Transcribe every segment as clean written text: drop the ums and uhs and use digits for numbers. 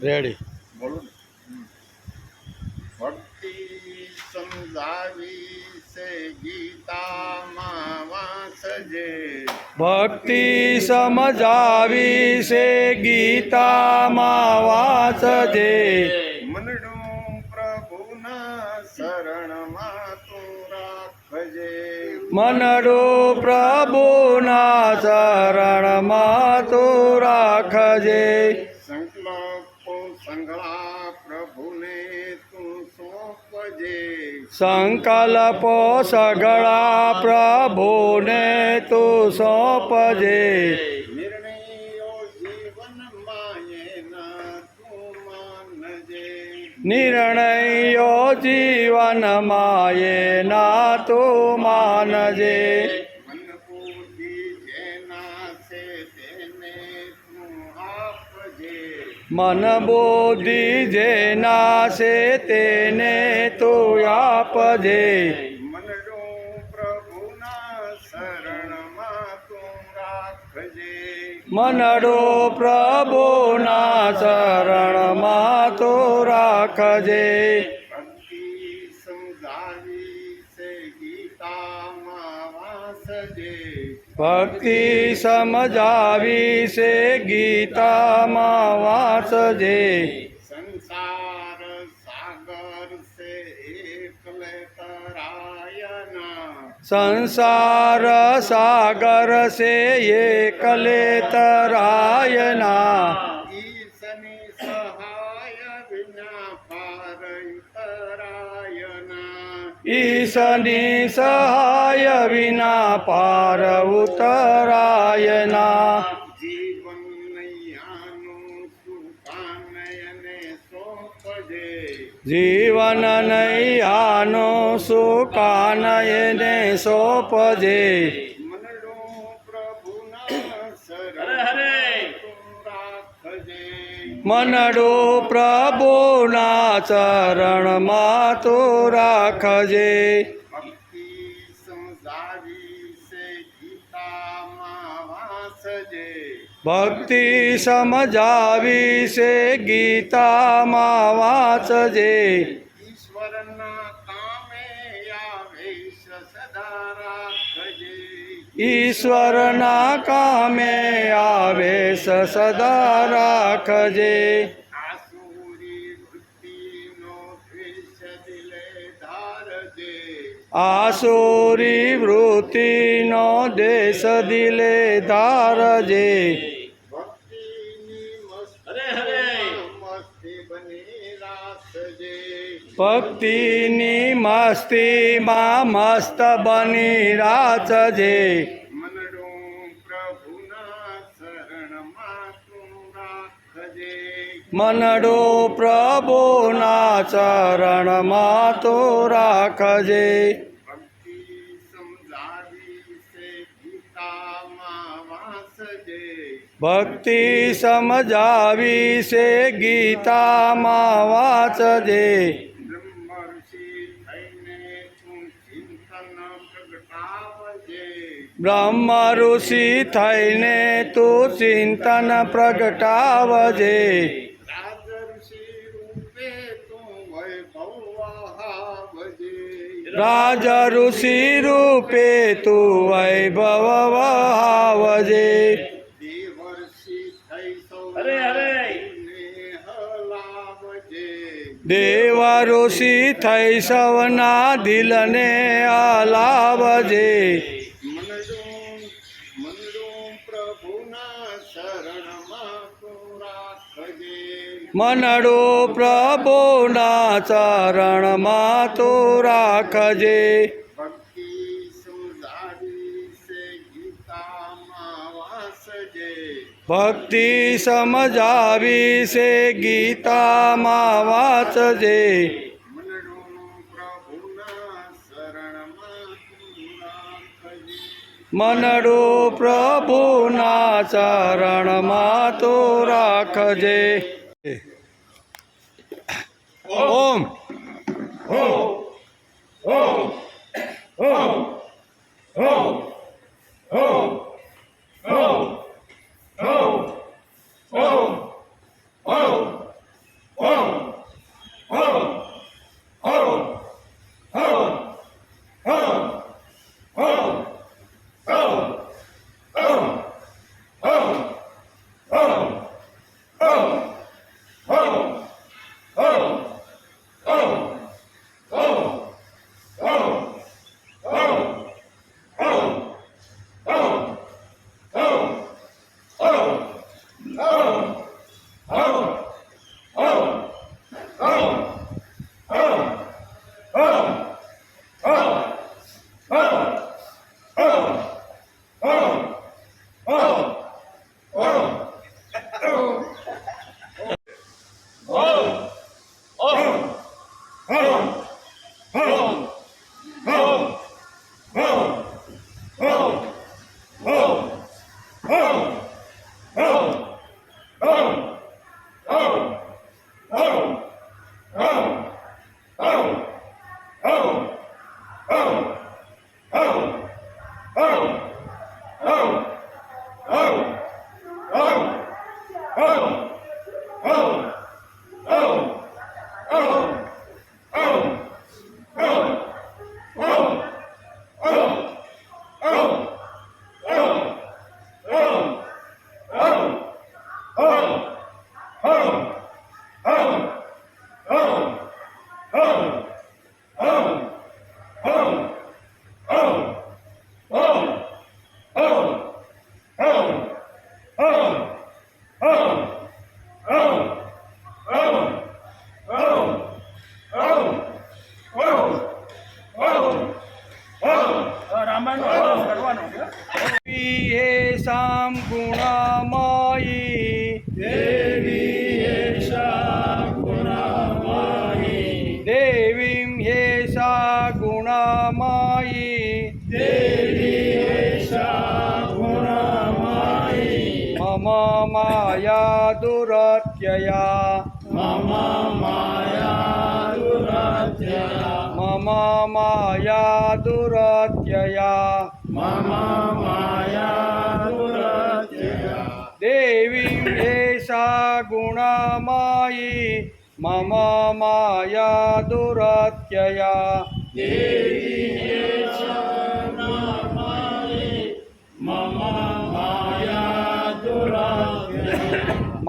Ready બોલું ને ભક્તિ સમજાવી છે ગીતામાં વાંચજે ભક્તિ સમજાવી છે ગીતામાં વાંચજે મનડું પ્રભુના શરણમાં તું રાખજે મનડું પ્રભુના શરણમાં તું રાખજે સંકલ્પો સંગળા પ્રભુને તું સોંપજે સંકલ્પો સગળા પ્રભુને તું સોંપજે નિર્ણયો જીવનમાં એના તું માનજે નિર્ણયો જીવનમાં એના તું માનજે મન બુદ્ધિ જેના છે તેને તું આપજે મન બુદ્ધિ જેના છે તેને તું આપજે મનડું પ્રભુના શરણમાં તું રાખજે મનડું પ્રભુના શરણમાં તું રાખજે ભક્તિ સમજાવી છે ગીતામાં વાંચજે ભક્તિ સમજાવી છે ગીતામાં વાંચજે સંસાર સાગર છે એકલે તરાયના સંસાર સાગર છે એકલે તરાયના ઈશની સહાય વિના પાર ઉતરાયના ઈશની સહાય વિના પાર ઉતરાયના જીવન નૈયાનું સુકાનયને સોંપજે જીવન નૈયાનો સુકાનયને સોંપજે મનડું પ્રભુના શરણ તું રાખજે મનડું પ્રભુના ચરણમાં તું રાખજે ભક્તિ સમજાવી છે ગીતામાં વાંચજે ભક્તિ સમજાવી છે ગીતામાં વાંચજે ઈશ્વરના કામે આવે સદા રાખજે ઈશ્વરના કામે આવે સદા રાખજે આસુરી વૃત્તિનો દ્વેષ દિલે ધારજે આસુરી વૃત્તિનો દેશ દિલે ધારજે ભક્તિની મસ્તી બની રાખજે ભક્તિની મસ્તીમાં મસ્ત બની રાખજે મનડું પ્રભુના શરણમાં તું રાખજે મનડું પ્રભુના ચરણમાં તું રાખજે ભક્તિ સમજાવી છે ગીતામાં વાંચજે ભક્તિ સમજાવી છે ગીતામાં વાંચજે બ્રહ્મ ઋષિ થઈને તું ચિંતન પ્રગટાવજે બ્રહ્મ ઋષિ થઈને તું ચિંતન પ્રગટાવજે રાજ ઋષિ રૂપે તું વૈભવ વહાવજે રાજ ઋષિ રૂપે તું વૈભવ વહાવજે દેવર્ષિ થઈ સૌને હલાવજે દેવ ઋષિ થઈ સૌના દિલને હલાવજે મનડું પ્રભુના શરણમાં તું રાખજે મનડું પ્રભુના ચરણમાં તું રાખજે ભક્તિ સમજાવી છે ગીતામાં વાંચજે ભક્તિ સમજાવી છે ગીતામાં વાંચજે મનડું પ્રભુના શરણમાં તું રાખજે મનડું પ્રભુના ચરણમાં તું રાખજે ઓમ येषां गुणमयी देवीं येषा गुणमयी मम माया दुरत्यया मम माया दुरत्यया देवीं येषा गुणमयी मम माया दुरत्यया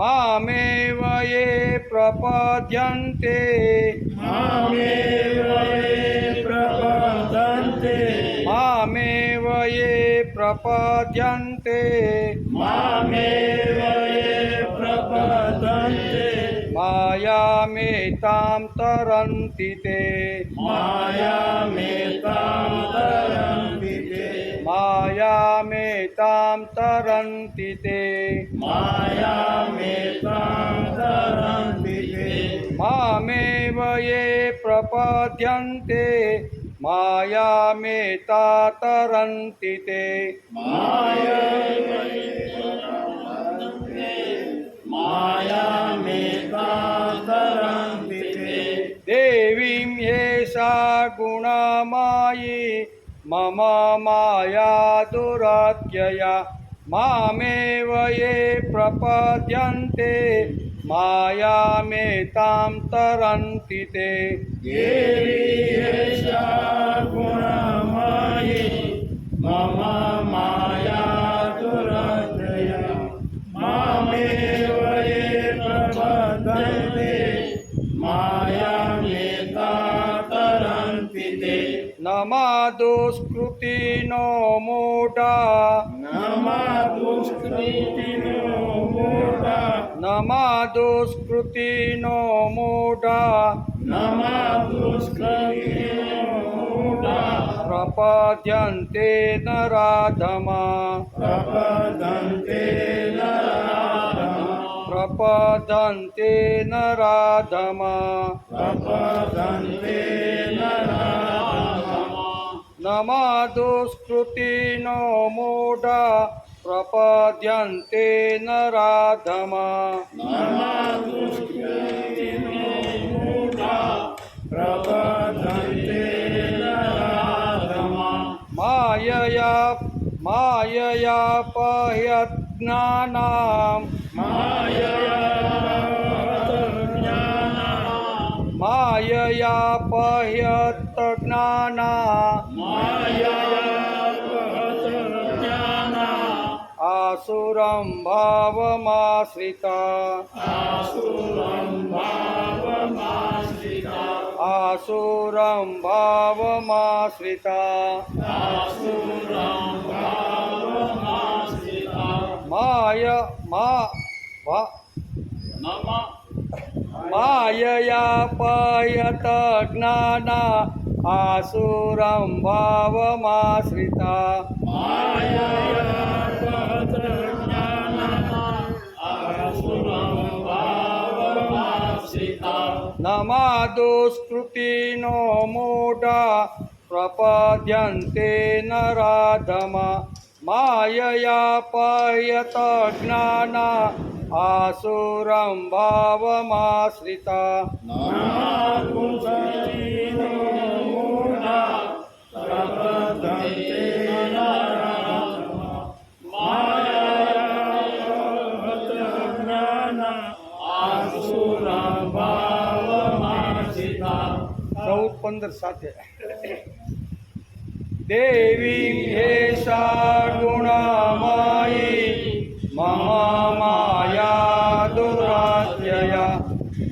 मामेव ये प्रपद्यन्ते मामेव ये प्रपद्यन्ते मायामेतां तरन्ति ते मायामेतां तरन्ति ते मामेव ये प्रपद्यन्ते मायामेता तरन्ति ते देवीं येषा गुणमयी मम माया दुरत्यया मामेव ये प्रपद्यन्ते मायामेतां तरन्ति ते नमा दुष्कृतिनो मूढा नमा दुष्कृतिनो मूढा प्रपद्यन्ते नराधमा प्रपद्यन्ते नराधमा नमा दुष्कृतिनो मूढा प्रपद्यन्ते नराधमा मायया पह्यज्ञानाम् मायया पह्यज्ञाना आसुरं भावमाश्रिता आसुरं भावमाश्रिता मायया पयत ज्ञाना आसुरं भावमाश्रिता नमा दुष्कृतिनो मूढा प्रपद्यन्ते नराधमा माययापयत ज्ञाना आसुरं भावमाश्रिता चौद पंदर साथे देवीं हेषा गुणमयी महामाया दुरात्यया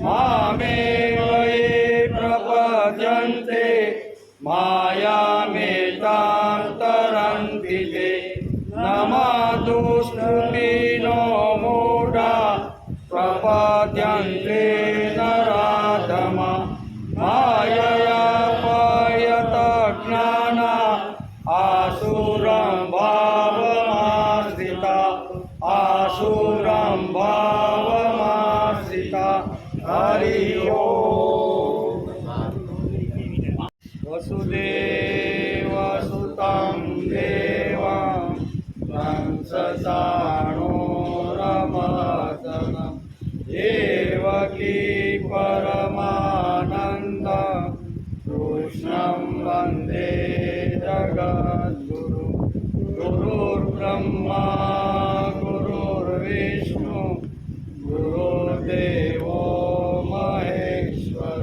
मामेव ये प्रपद्यन्ते मायामेतां तरन्ति ते नमस्तुस्तुतिनो मूढा प्रपद्यन्ते नराधमा माययापयत ज्ञाना आसुरं भावमाश्रिता आसुरं भावमाश्रिता हरि ओम वसुदेवसुतं देवं कंसचाणो रमदनं देवकी परमानन्द कृष्णं वन्दे जगद्गुरु गुरुर्ब्रह्मा गुरुर्विष्णु गुरुर्देवो महेश्वर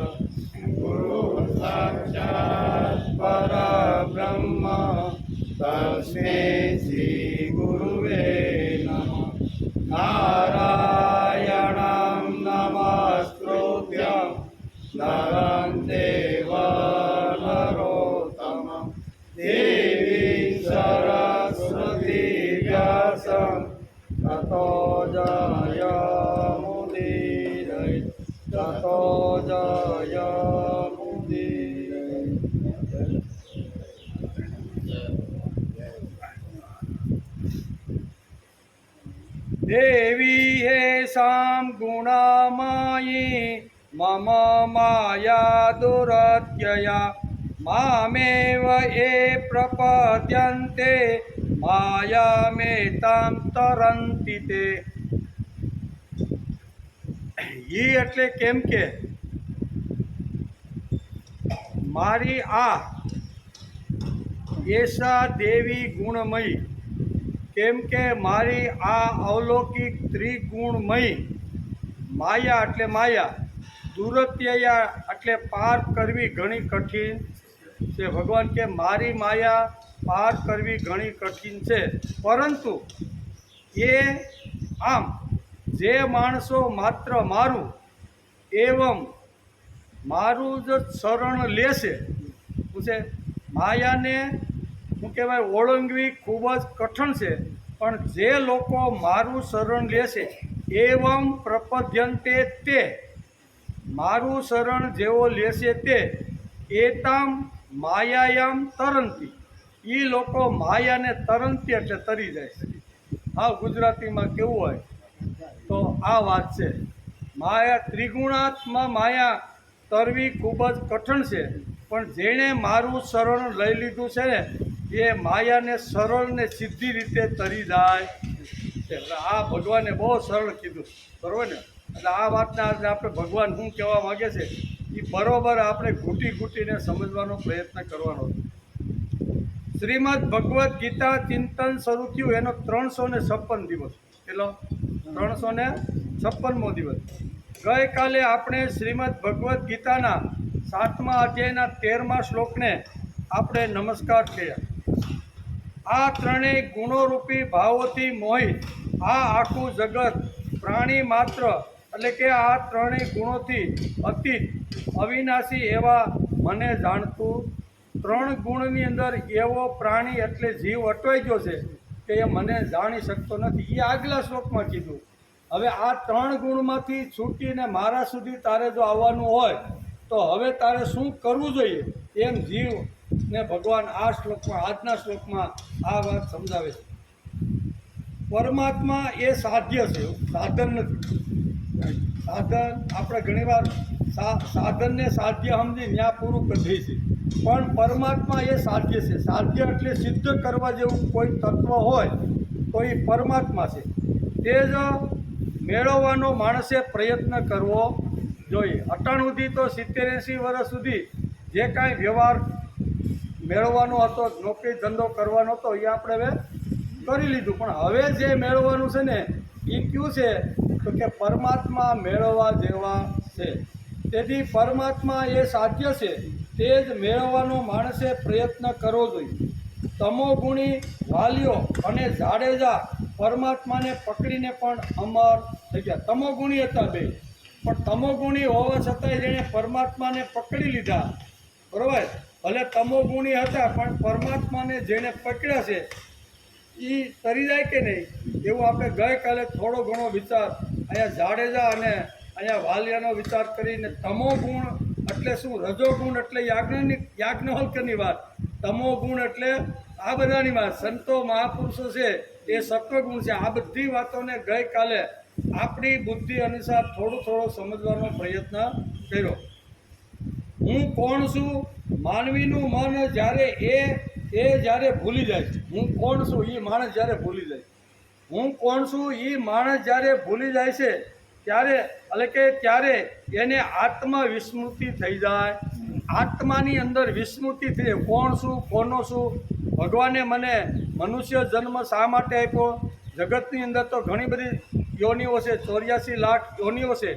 गुरुसाक्षात् परब्रह्म तस्मै श्रीगुरुवे नमः नारायणं नमस्कृत्यं नरं चैव नरोत्तमं देवीं सरस्वतीं व्यासं ततो जयमुदीरये ततो जयमुदीरये। देवी येषां गुणमयी मम माया दुरत्यया मामेव ये प्रपद्यन्ते मायामेतां तरन्ति ते। ये એટલે કેમ કે મારી આ એસા દેવી ગુણમયી કેમ કે મારી આ અવલૌકિક ત્રિગુણમયી માયા એટલે માયા દુરત્યયા એટલે પાર કરવી ઘણી કઠિન છે। ભગવાન કે મારી માયા પાર કરવી ઘણી કઠિન છે, પરંતુ એ આમ જે માણસો માત્ર મારું એવમ મારું જ શરણ લેશે શું છે માયાને શું કહેવાય ઓળંગવી ખૂબ જ કઠણ છે, પણ જે લોકો મારું શરણ લેશે એવમ પ્રપદ્યન્તે તે મારું શરણ જેવો લેશે તે એતામ માયાયામ તરંતી એ લોકો માયાને તરંતી એટલે તરી જાય છે। હા ગુજરાતીમાં કેવું હોય તો આ વાત છે માયા ત્રિગુણાત્મા માયા તરવી ખૂબ જ કઠણ છે, પણ જેણે મારું શરણ લઈ લીધું છે ને એ માયાને સરળ ને સીધી રીતે તરી જાય છે। એટલે આ ભગવાને બહુ સરળ કીધું બરાબર ને। એટલે આ વાતના આજે આપણે ભગવાન શું કહેવા માગે છે એ બરાબર આપણે ઘૂંટી ઘૂંટીને સમજવાનો પ્રયત્ન કરવાનો છે। શ્રીમદ ભગવદ્ ગીતા ચિંતન શરૂ થયું એનો 356 દિવસ કેટલો 356મો દિવસ। ગઈકાલે આપણે શ્રીમદ ભગવદ્ ગીતાના 7મા અધ્યાયના 13મા શ્લોકને આપણે નમસ્કાર કર્યા। આ ત્રણેય ગુણોરૂપી ભાવોથી મોહિત આ આખું જગત પ્રાણી માત્ર એટલે કે આ ત્રણેય ગુણોથી અતીત અવિનાશી એવા મને જાણતું ત્રણ ગુણની અંદર એવો પ્રાણી એટલે જીવ અટવાઈ ગયો છે કે એ મને જાણી શકતો નથી। એ આગલા શ્લોકમાં કીધું। હવે આ ત્રણ ગુણમાંથી છૂટીને મારા સુધી તારે જો આવવાનું હોય તો હવે તારે શું કરવું જોઈએ એમ જીવને ભગવાન આ શ્લોકમાં આજના શ્લોકમાં આ વાત સમજાવે છે। પરમાત્મા એ સાધ્ય છે, સાધન નથી। સાધન આપણે ઘણીવાર સાધનને સાધ્ય સમજી ત્યાં પૂરું કરી દે છે. પણ પરમાત્મા એ સાધ્ય છે. સાધ્ય એટલે સિદ્ધ કરવા જેવું કોઈ તત્વ હોય તો એ પરમાત્મા છે. તે જ મેળવવાનો માણસે પ્રયત્ન કરવો જોઈએ. અટાણ સુધી તો 70-80 વર્ષ સુધી જે કાંઈ વ્યવહાર મેળવવાનો હતો, નોકરી ધંધો કરવાનો હતો, એ આપણે હવે કરી લીધું. પણ હવે જે મેળવવાનું છે ને એ કયું છે તો કે પરમાત્મા મેળવવા જેવા છે. તેથી પરમાત્મા એ સાધ્ય છે, તે જ મેળવવાનો માણસે પ્રયત્ન કરવો જોઈએ. તમોગુણી વાલીઓ અને જાડેજા પરમાત્માને પકડીને પણ અમર થઈ ગયા. તમોગુણી હતા બે, પણ તમોગુણી હોવા છતાંય જેણે પરમાત્માને પકડી લીધા, બરાબર. ભલે તમોગુણી હતા પણ પરમાત્માને જેણે પકડ્યા છે એ તરી જાય કે નહીં, એવું આપણે ગઈકાલે થોડો ઘણો વિચાર અહીંયા જાડેજા અને અહીંયા વાલિયાનો વિચાર કરીને તમોગુણ એટલે શું, રજોગુણ એટલે યાજ્ઞવલ્ક્યની વાત, તમોગુણ એટલે આ બધાની વાત, સંતો મહાપુરુષો છે એ સત્વગુણ છે. આ બધી વાતોને ગઈકાલે આપણી બુદ્ધિ અનુસાર થોડો સમજવાનો પ્રયત્ન કર્યો. હું કોણ છું, માનવીનું મન જ્યારે જ્યારે ભૂલી જાય છે, હું કોણ છું એ માણસ જ્યારે ભૂલી જાય, હું કોણ છું એ માણસ જ્યારે ભૂલી જાય છે ત્યારે એને આત્મવિસ્મૃતિ થઈ જાય. આત્માની અંદર વિસ્મૃતિ થઈ જાય. કોણ છું, કોનો છું, ભગવાને મને મનુષ્ય જન્મ શા માટે આપ્યો? જગતની અંદર તો ઘણી બધી યોનિઓ છે, 84 લાખ યોનિઓ છે.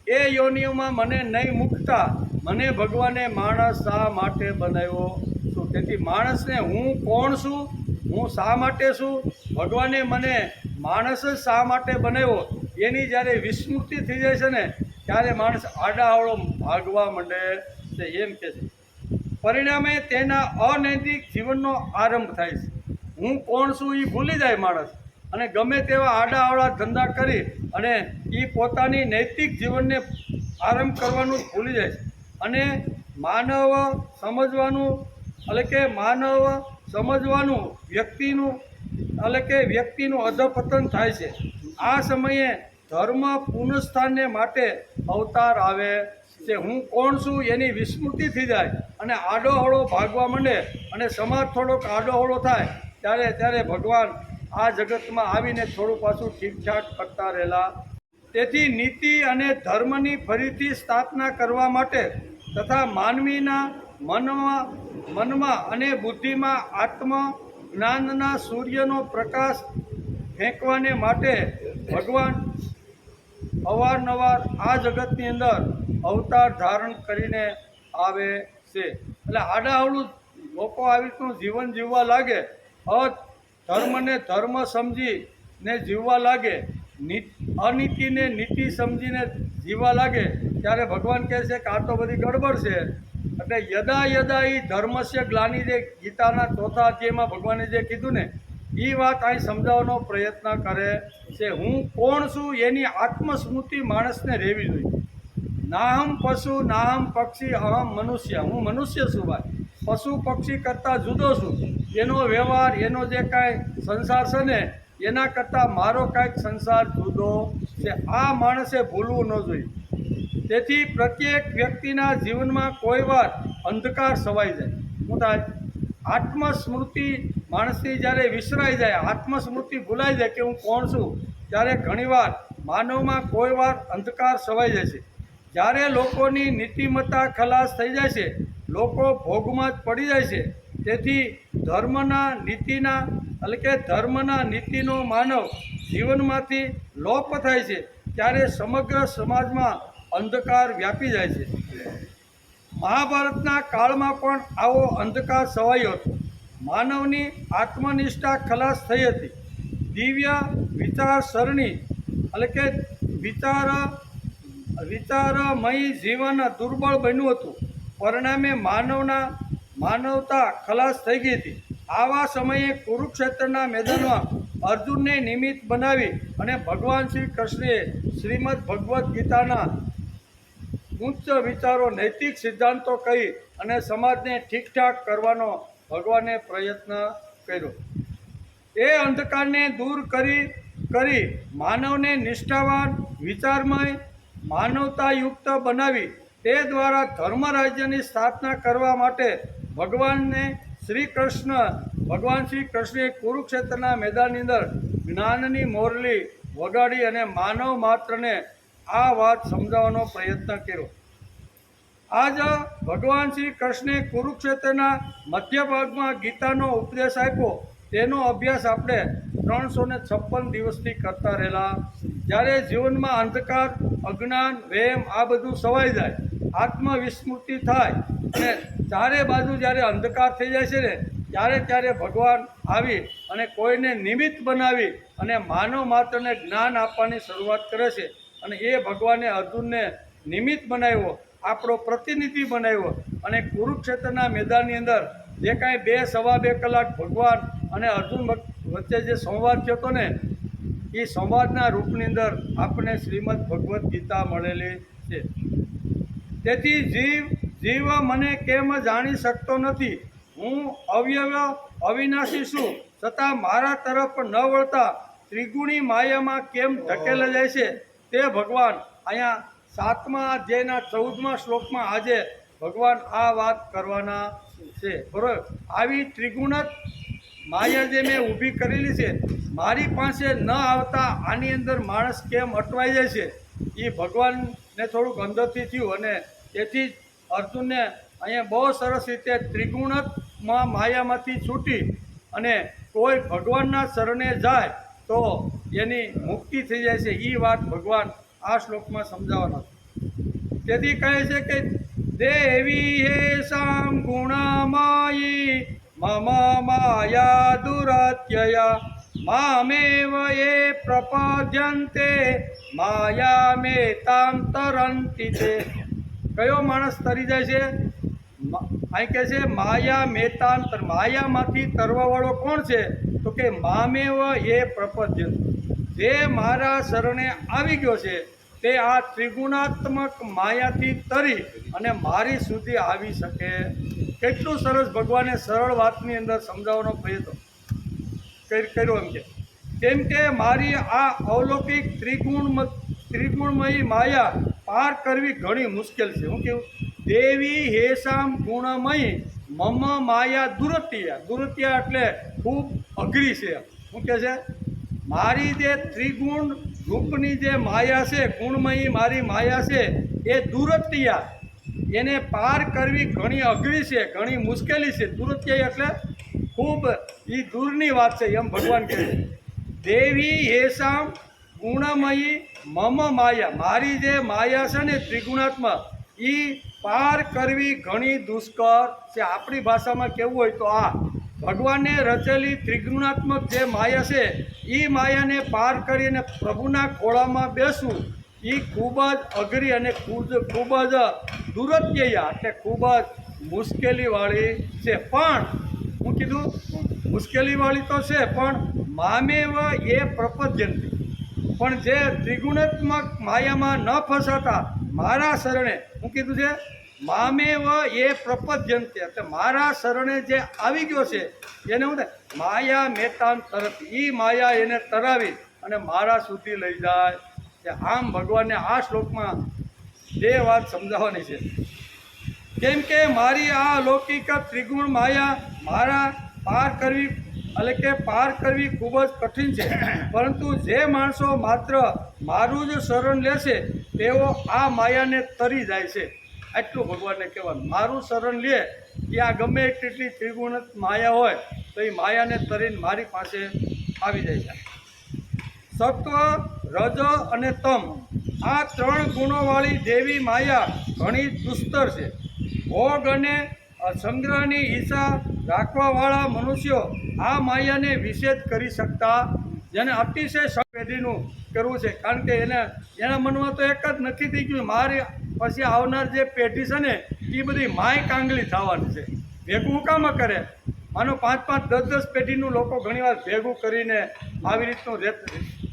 એ યોનિઓમાં મને નહીં મૂકતા મને ભગવાને માણસ શા માટે બનાવ્યો છું? તેથી માણસને હું કોણ છું, હું શા માટે છું, ભગવાને મને માણસ જ શા માટે બનાવ્યો, એની જ્યારે વિસ્મૃતિ થઈ જાય છે ને ત્યારે માણસ આડાઅવળો ભાગવા માંડે છે, એમ કહે છે. પરિણામે તેના અનૈતિક જીવનનો આરંભ થાય છે. હું કોણ છું એ ભૂલી જાય માણસ અને ગમે તેવા આડાઅવળા ધંધા કરી અને એ પોતાની નૈતિક જીવનને આરંભ કરવાનું જ ભૂલી જાય છે. અને માનવ સમજવાનું વ્યક્તિનું અધપતન થાય છે. આ સમયે ધર્મ પુનઃસ્થાનને માટે અવતાર આવે છે. હું કોણ છું એની વિસ્મૃતિ થઈ જાય અને આડોહળો ભાગવા માંડે અને સમાજ થોડોક આડોહળો થાય ત્યારે ભગવાન આ જગતમાં આવીને થોડું પાછું ઠીકઠાક કરતા રહેલા. તેથી નીતિ અને ધર્મની ફરીથી સ્થાપના કરવા માટે તથા માનવીના મનમાં અને બુદ્ધિમાં આત્મજ્ઞાનના સૂર્યનો પ્રકાશ ફેંકવાને માટે ભગવાન અવારનવાર આ જગતની અંદર અવતાર ધારણ કરીને આવે છે. એટલે આડાઅવળું લોકો આવી રીતનું જીવન જીવવા લાગે, ધર્મને ધર્મ સમજીને જીવવા લાગે, અનીતિને નીતિ સમજીને જીવવા લાગે ત્યારે ભગવાન કહે છે કે આ તો બધી ગડબડ છે. એટલે યદા યદા એ ધર્મસ્ય ગ્લાનિ, જે ગીતાના 4થા અધ્યાયમાં ભગવાને જે કીધું ને એ વાત અહીં સમજાવવાનો પ્રયત્ન કરે છે. હું કોણ છું એની આત્મસ્મૃતિ માણસને રહેવી જોઈએ. નાહમ પશુ નાહમ પક્ષી અહમ મનુષ્ય, હું મનુષ્ય છું ભાઈ, પશુ પક્ષી કરતાં જુદો છું. એનો વ્યવહાર, એનો જે કાંઈ સંસાર છે ને એના કરતાં મારો કાંઈક સંસાર જુદો છે. આ માણસે ભૂલવું ન જોઈએ. તેથી પ્રત્યેક વ્યક્તિના જીવનમાં કોઈ વાર અંધકાર છવાઈ જાય. શું થાય? આત્મસ્મૃતિ માણસની જ્યારે વિસરાઈ જાય, આત્મસ્મૃતિ ભૂલાઈ જાય કે હું કોણ છું, ત્યારે ઘણીવાર માનવમાં કોઈ વાર અંધકાર છવાઈ જાય છે. જ્યારે લોકોની નીતિમત્તા ખલાસ થઈ જાય છે, લોકો ભોગમાં જ પડી જાય છે. તેથી ધર્મના નીતિનો માનવ જીવનમાંથી લોપ થાય છે ત્યારે સમગ્ર સમાજમાં અંધકાર વ્યાપી જાય છે. મહાભારતના કાળમાં પણ આવો અંધકાર છવાયો હતો. માનવની આત્મનિષ્ઠા ખલાસ થઈ હતી. દિવ્ય વિચારસરણી વિચારમય જીવન દુર્બળ બન્યું હતું. પરિણામે માનવતા ખલાસ થઈ ગઈ હતી. આવા સમયે કુરુક્ષેત્રના મેદાનમાં અર્જુનને નિમિત્ત બનાવી અને ભગવાન શ્રી કૃષ્ણએ શ્રીમદ ભગવદ્ ગીતાના ઉચ્ચ વિચારો, નૈતિક સિદ્ધાંતો કહી અને સમાજને ઠીકઠાક કરવાનો ભગવાને પ્રયત્ન કર્યો. એ અંધકારને દૂર કરી માનવને નિષ્ઠાવાન, વિચારમય, માનવતાયુક્ત બનાવી તે દ્વારા ધર્મ રાજ્યની સ્થાપના કરવા માટે ભગવાન શ્રી કૃષ્ણે કુરુક્ષેત્રના મેદાનની અંદર જ્ઞાનની મોરલી વગાડી અને માનવ માત્રને આ વાત સમજાવવાનો પ્રયત્ન કર્યો. આજ ભગવાન શ્રી કૃષ્ણે કુરુક્ષેત્રના મધ્ય ભાગમાં ગીતાનો ઉપદેશ આપ્યો. તેનો અભ્યાસ આપણે 356 દિવસથી કરતા રહેલા. જ્યારે જીવનમાં અંધકાર, અજ્ઞાન, વહેમ આ બધું સવાઈ જાય, આત્મવિસ્મૃતિ થાય અને ચારે બાજુ જ્યારે અંધકાર થઈ જાય છે ને, ત્યારે ભગવાન આવી અને કોઈને નિમિત્ત બનાવી અને માનવ માત્રને જ્ઞાન આપવાની શરૂઆત કરે છે. અને એ ભગવાને અર્જુનને નિમિત્ત બનાવ્યો, આપણો પ્રતિનિધિ બનાવ્યો અને કુરુક્ષેત્રના મેદાનની અંદર જે કાંઈ 2-2.5 કલાક ભગવાન અને અર્જુન વચ્ચે જે સંવાદ થયો હતો ને, એ સંવાદના રૂપની અંદર આપણને શ્રીમદ ભગવદ્ ગીતા મળેલી છે. તેથી જીવ મને કેમ જાણી શકતો નથી? હું અવયવ અવિનાશી છું, છતાં મારા તરફ ન વળતા ત્રિગુણી માયામાં કેમ ધકેલા જાય છે? તે ભગવાન અહીંયા 7મા અધ્યાયના 14મા શ્લોકમાં આજે ભગવાન આ વાત કરવાના છે. બરાબર, આવી ત્રિગુણત માયા જે મેં ઊભી કરેલી છે, મારી પાસે ન આવતા આની અંદર માણસ કેમ અટવાઈ જાય છે? એ ભગવાનને થોડુંક અંદરથી થયું અને તેથી જ અર્જુનને અહીંયા બહુ સરસ રીતે ત્રિગુણતમાં માયામાંથી છૂટી અને કોઈ ભગવાનના શરણે જાય તો એની મુક્તિ થઈ જાય છે. એ વાત ભગવાન આ શ્લોકમાં સમજાવવાના. તેથી કહે છે કે દેવી હેસામ ગુણામાયી મમ માયા દુરાત્યયા મામેવ એ પ્રપદ્યન્તે માયા મે તામ તરંતિ તે. કયો માણસ તરી જાય છે? અહીં કહે છે માયા મેતાંતર. માયામાંથી તરવાવાળો કોણ છે? તો કે મામેવ એ પ્રપદ્યંત. જે મારા શરણે આવી ગયો છે તે આ ત્રિગુણાત્મક માયાથી તરી અને મારી સુધી આવી શકે. કેટલું સરસ ભગવાને સરળ વાતની અંદર સમજાવવાનો પ્રયત્ન કર્યો. કેમ કે મારી આ અવલૌકિક ત્રિગુણમયી માયા પાર કરવી ઘણી મુશ્કેલ છે. હું કેવું? દેવી હેસામ ગુણમયી મમ માયા દુરત્યા એટલે ખૂબ અઘરી છે. શું કહે છે? મારી જે ત્રિગુણ રૂપની જે માયા છે, ગુણમયી મારી માયા છે, એ દુરત્યા એને પાર કરવી ઘણી અઘરી છે, ઘણી મુશ્કેલી છે. દુરત્યા એટલે ખૂબ એ દૂરની વાત છે એમ ભગવાન કહે છે. દેવી હેસામ ગુણમયી મમ માયા, મારી જે માયા છે ને ત્રિગુણાત્મક, એ પાર કરવી ઘણી દુષ્કર છે. આપણી ભાષામાં કહેવું હોય તો આ ભગવાને રચેલી ત્રિગુણાત્મક જે માયા છે, એ માયાને પાર કરીને પ્રભુના ખોળામાં બેસવું એ ખૂબ જ અઘરી અને ખૂબ જ દુરત્યયા એટલે ખૂબ જ મુશ્કેલીવાળી છે. પણ હું કીધું મુશ્કેલીવાળી તો છે, પણ મામેવ એ પ્રપદ્યંતી. પણ જે ત્રિગુણાત્મક માયામાં ન ફસાતા મારા શરણે, હું કીધું છે મામેવ એ પ્રપદ્યંતે, એટલે મારા શરણે જે આવી ગયો છે એને હું માયા મેતાન તરત, એ માયા એને તરાવી અને મારા સુધી લઈ જાય. આમ ભગવાનને આ શ્લોકમાં બે વાત સમજાવવાની છે. કેમ કે મારી આ લૌકિક ત્રિગુણ માયા પાર કરવી ખૂબ જ કઠિન છે. પરંતુ જે માણસો માત્ર મારું જ શરણ લેશે તેઓ આ માયાને તરી જાય છે. એટલું ભગવાનને કહેવાનું. મારું શરણ લે કે આ ગમે તેટલી ત્રિગુણ માયા હોય તો એ માયાને તરીને મારી પાસે આવી જાય છે. સત્વ, રજ અને તમ આ 3 ગુણોવાળી દેવી માયા ઘણી દુસ્તર છે. ભોગ અને સંગ્રહની ઈચ્છા રાખવાવાળા મનુષ્યો આ માયાને વિષેદ કરી શકતા, જેને અતિશય પેઢીનું કરવું છે. કારણ કે એના મનમાં તો એક જ નક્કી થઈ ગયું, મારી પછી આવનાર જે પેઢી છે ને એ બધી માય કાંગલી થવાની છે. ભેગું કામ કરે? માનો 5-5, 10-10 પેઢીનું લોકો ઘણીવાર ભેગું કરીને આવી રીતનું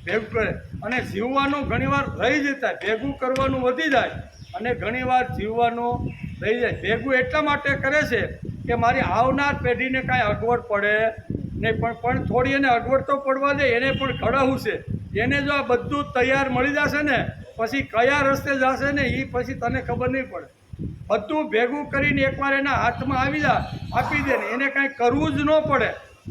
ભેગું કરે અને જીવવાનું ઘણીવાર રહી જતા. ભેગું કરવાનું વધી જાય અને ઘણીવાર જીવવાનું રહી જાય. ભેગું એટલા માટે કરે છે કે મારી આવનાર પેઢીને કાંઈ અગવડ પડે નહીં. પણ થોડી એને અગવડ તો પડવા દે, એને પણ ઘડાવું છે. એને જો આ બધું તૈયાર મળી જશે ને પછી કયા રસ્તે જશે ને એ પછી તને ખબર નહીં પડે. બધું ભેગું કરીને એકવાર એના હાથમાં આપી દે ને એને કાંઈ કરવું જ ન પડે.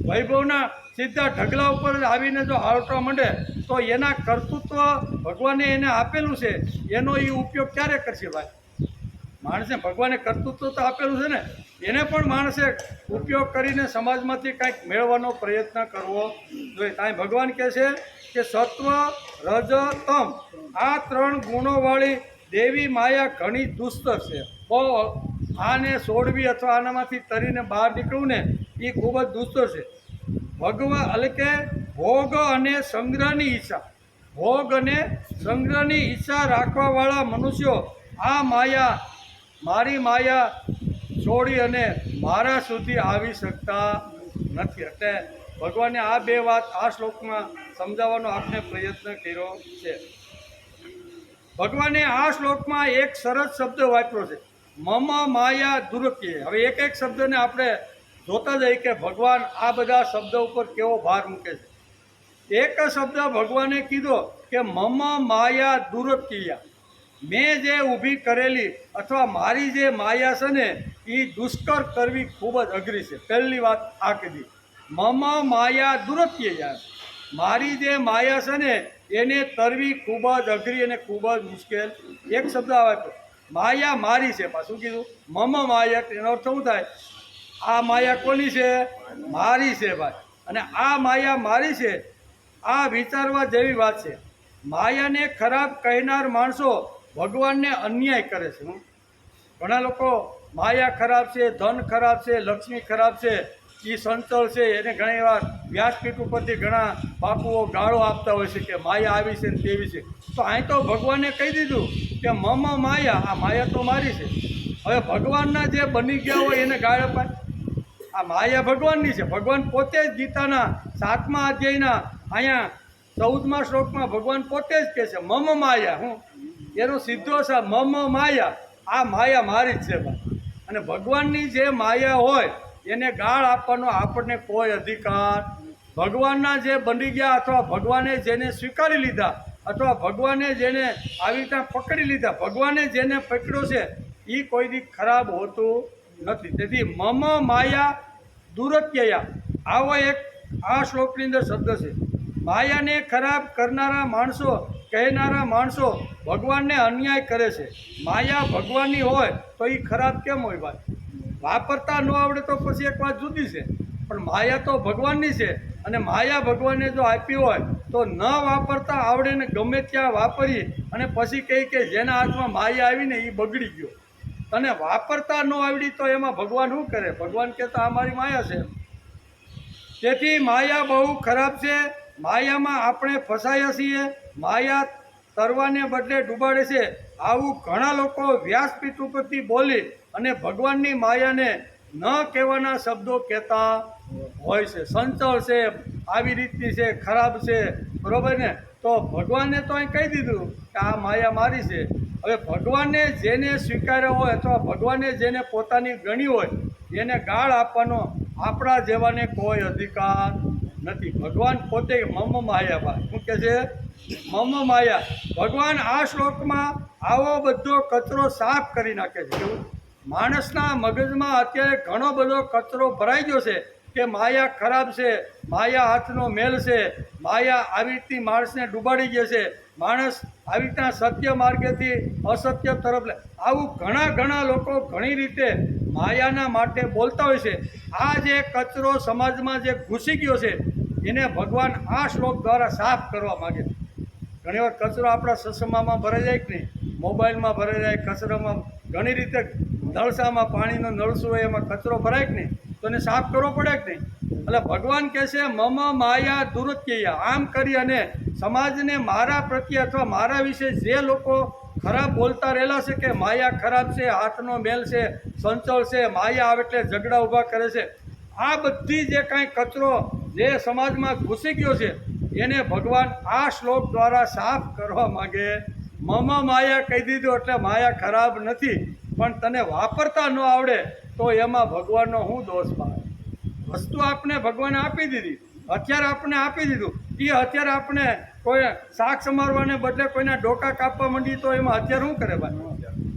વૈભવના સીધા ઢગલા ઉપર જ આવીને જો હાલટવા માંડે તો એના કર્તૃત્વ ભગવાને એને આપેલું છે એનો એ ઉપયોગ ક્યારે કરશે ભાઈ? માણસે ભગવાને કર્તૃત્વ તો આપેલું છે ને, એને પણ માણસે ઉપયોગ કરીને સમાજમાંથી કંઈક મેળવવાનો પ્રયત્ન કરવો જોઈએ. ત્યાં ભગવાન કહે છે કે સત્વ રજ તમ આ 3 ગુણોવાળી દેવી માયા ઘણી દુસ્તર છે. બહુ આને છોડવી અથવા આનામાંથી તરીને બહાર નીકળવું ને એ ખૂબ જ દુસ્તર છે. ભગવાન એટલે કે ભોગ અને સંગ્રહની ઈચ્છા, ભોગ અને સંગ્રહની ઈચ્છા રાખવાવાળા મનુષ્યો આ મારી માયા છોડી અને મારા સુધી આવી શકતા નથી. એટલે ભગવાને આ 2 વાત આ શ્લોકમાં સમજાવવાનો આપણે પ્રયત્ન કર્યો છે. ભગવાને આ શ્લોકમાં એક સરસ શબ્દ વાપર્યો છે, મમ માયા દુરત્ય. હવે એક શબ્દને આપણે જોતા જઈએ કે ભગવાન આ બધા શબ્દ ઉપર કેવો ભાર મૂકે છે. એક શબ્દ ભગવાને કીધો કે મમ માયા દુરત્ય. મેં જે ઊભી કરેલી અથવા મારી જે માયા છે ને એ દુષ્કર કરવી ખૂબ જ અઘરી છે. પહેલી વાત આ કીધી, મમ માયા દુરત્ય. મારી જે માયા છે ને એને તરવી ખૂબ જ અઘરી અને ખૂબ જ મુશ્કેલ. એક શબ્દ આવે માયા મારી છે. પાછું કીધું મમ માયા, એનો અર્થ શું થાય? આ માયા કોની છે? મારી છે ભાઈ. અને આ માયા મારી છે, આ વિચારવા જેવી વાત છે. માયાને ખરાબ કહેનાર માણસો ભગવાનને અન્યાય કરે છે. ઘણા લોકો માયા ખરાબ છે, ધન ખરાબ છે, લક્ષ્મી ખરાબ છે, એ સંચળ છે, એને ઘણી વાર વ્યાસપીઠ ઉપરથી ઘણા બાપુઓ ગાળો આપતા હોય છે કે માયા આવી છે ને તેવી છે. તો અહીં તો ભગવાને કહી દીધું કે મમ માયા, આ માયા તો મારી છે. હવે ભગવાનના જે બની ગયા હોય એને ગાળ અપાય? આ માયા ભગવાનની છે. ભગવાન પોતે જ ગીતાના 7મા અધ્યાયના અહીંયા 14મા શ્લોકમાં ભગવાન પોતે જ કહે છે મમ માયા. એનો સીધો છે મમ માયા, આ માયા મારી જ છે ભાઈ. અને ભગવાનની જે માયા હોય એને ગાળ આપવાનો આપણને કોઈ અધિકાર. ભગવાનના જે બની ગયા અથવા ભગવાને જેને સ્વીકારી લીધા અથવા ભગવાને જેને આવી રીતે પકડી લીધા, ભગવાને જેને પકડ્યો છે એ કોઈ દી ખરાબ હોતું નથી. તેથી મમ માયા દુરત્યયા આવો એક આ શ્લોકની અંદર શબ્દ છે. માયાને ખરાબ કરનારા માણસો, કહેનારા માણસો ભગવાનને અન્યાય કરે છે. માયા ભગવાનની હોય તો એ ખરાબ કેમ હોય ભાઈ? વાપરતા ન આવડે તો પછી એક વાત જુદી છે, પણ માયા તો ભગવાનની છે. અને માયા ભગવાને જો આપી હોય તો ન વાપરતા આવડે ને ગમે ત્યાં વાપરી અને પછી કહે કે જેના હાથમાં માયા આવીને એ બગડી ગયો. તને વાપરતા ન આવડી તો એમાં ભગવાન શું કરે? ભગવાન કહેતા આ મારી માયા છે. તેથી માયા બહુ ખરાબ છે. માયામાં આપણે ફસાયા છીએ. માયા તરવાને બદલે ડૂબાડે છે. આવું ઘણા લોકો વ્યાસપીઠ ઉપરથી બોલી અને ભગવાનની માયાને ન કહેવાના શબ્દો કહેતા હોય છે. સંચળ છે, આવી રીતની છે, ખરાબ છે, બરોબર ને? તો ભગવાને તો અહીં કહી દીધું કે આ માયા મારી છે. હવે ભગવાનને જેને સ્વીકાર્યો હોય અથવા ભગવાને જેને પોતાની ગણી હોય એને ગાળ આપવાનો આપણા જેવાને કોઈ અધિકાર નથી. ભગવાન પોતે મમ માયા ભાઈ શું કહે છે? મમ માયા. ભગવાન આ શ્લોકમાં આવો બધો કચરો સાફ કરી નાખે છે. કેવું? માણસના મગજમાં અત્યારે ઘણો બધો કચરો ભરાઈ ગયો છે કે માયા ખરાબ છે, માયા હાથનો મેલ છે, માયા આવી રીતની માણસને ડૂબાડી ગયો છે, માણસ આવી રીતના સત્ય માર્ગેથી અસત્ય તરફ આવું ઘણા લોકો ઘણી રીતે માયાના માટે બોલતા હોય છે. આ જે કચરો સમાજમાં જે ઘૂસી ગયો છે એને ભગવાન આ શ્લોક દ્વારા સાફ કરવા માગે છે. ઘણી વાર કચરો આપણા સસમામાં ભરાઈ જાય કે નહીં, મોબાઈલમાં ભરાઈ જાય, કચરામાં ઘણી રીતે નળસામાં પાણીનો નળસું હોય એમાં કચરો ભરાય કે નહીં, તો એને સાફ કરવો પડે કે નહીં? એટલે ભગવાન કહે છે મમ માયા દુરત્યયા. આમ કરી અને સમાજને મારા પ્રત્યે અથવા મારા વિશે જે લોકો ખરાબ બોલતા રહેલા છે કે માયા ખરાબ છે, હાથનો મેલ છે, સંચળ છે, માયા આવે એટલે ઝઘડા ઊભા કરે છે, આ બધી જે કાંઈ કચરો જે સમાજમાં ઘૂસી ગયો છે એને ભગવાન આ શ્લોક દ્વારા સાફ કરવા માગે. મમ માયા કહી દીધું એટલે માયા ખરાબ નથી, પણ તને વાપરતા ન આવડે તો એમાં ભગવાનનો શું દોષ પાડે? વસ્તુ આપણે ભગવાને આપી દીધી, હથિયાર આપણે આપી દીધું, એ હથિયાર આપણે કોઈ શાક સમારવાને બદલે કોઈના ડોકા કાપવા માંડી તો એમાં હથિયાર શું કરે ભાઈ?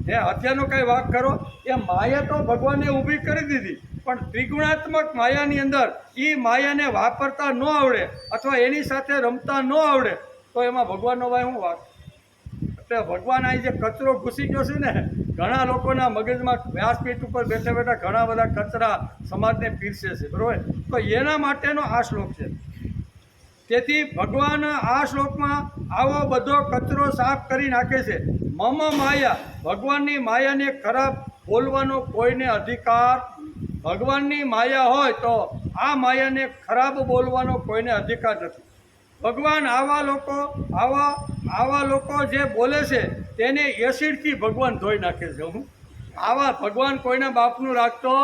હે હત્યાનો કઈ વાંક ખરો? એ માયા તો ભગવાને ઊભી કરી દીધી, પણ ત્રિગુણાત્મક માયાની અંદર એ માયાને વાપરતા ન આવડે અથવા એની સાથે રમતા ન આવડે તો એમાં ભગવાનનો ભાઈ શું વાંક? એટલે ભગવાન અહીં જે કચરો ઘૂસી ગયો છે ને, ઘણા લોકોના મગજમાં વ્યાસપીઠ ઉપર બેઠા બેઠા ઘણા બધા કચરા સમાજને પીરસે છે, બરોબર? તો એના માટેનો આ શ્લોક છે. તેથી ભગવાન આ શ્લોકમાં આવો બધો કચરો સાફ કરી નાખે છે. મમ માયા, ભગવાનની માયાને ખરાબ બોલવાનો કોઈને અધિકાર. ભગવાનની માયા હોય તો આ માયાને ખરાબ બોલવાનો કોઈને અધિકાર નથી. ભગવાન આવા લોકો જે બોલે છે તેને એસિડથી ભગવાન ધોઈ નાખે છે. હું આવા ભગવાન કોઈના બાપનું રાખતો.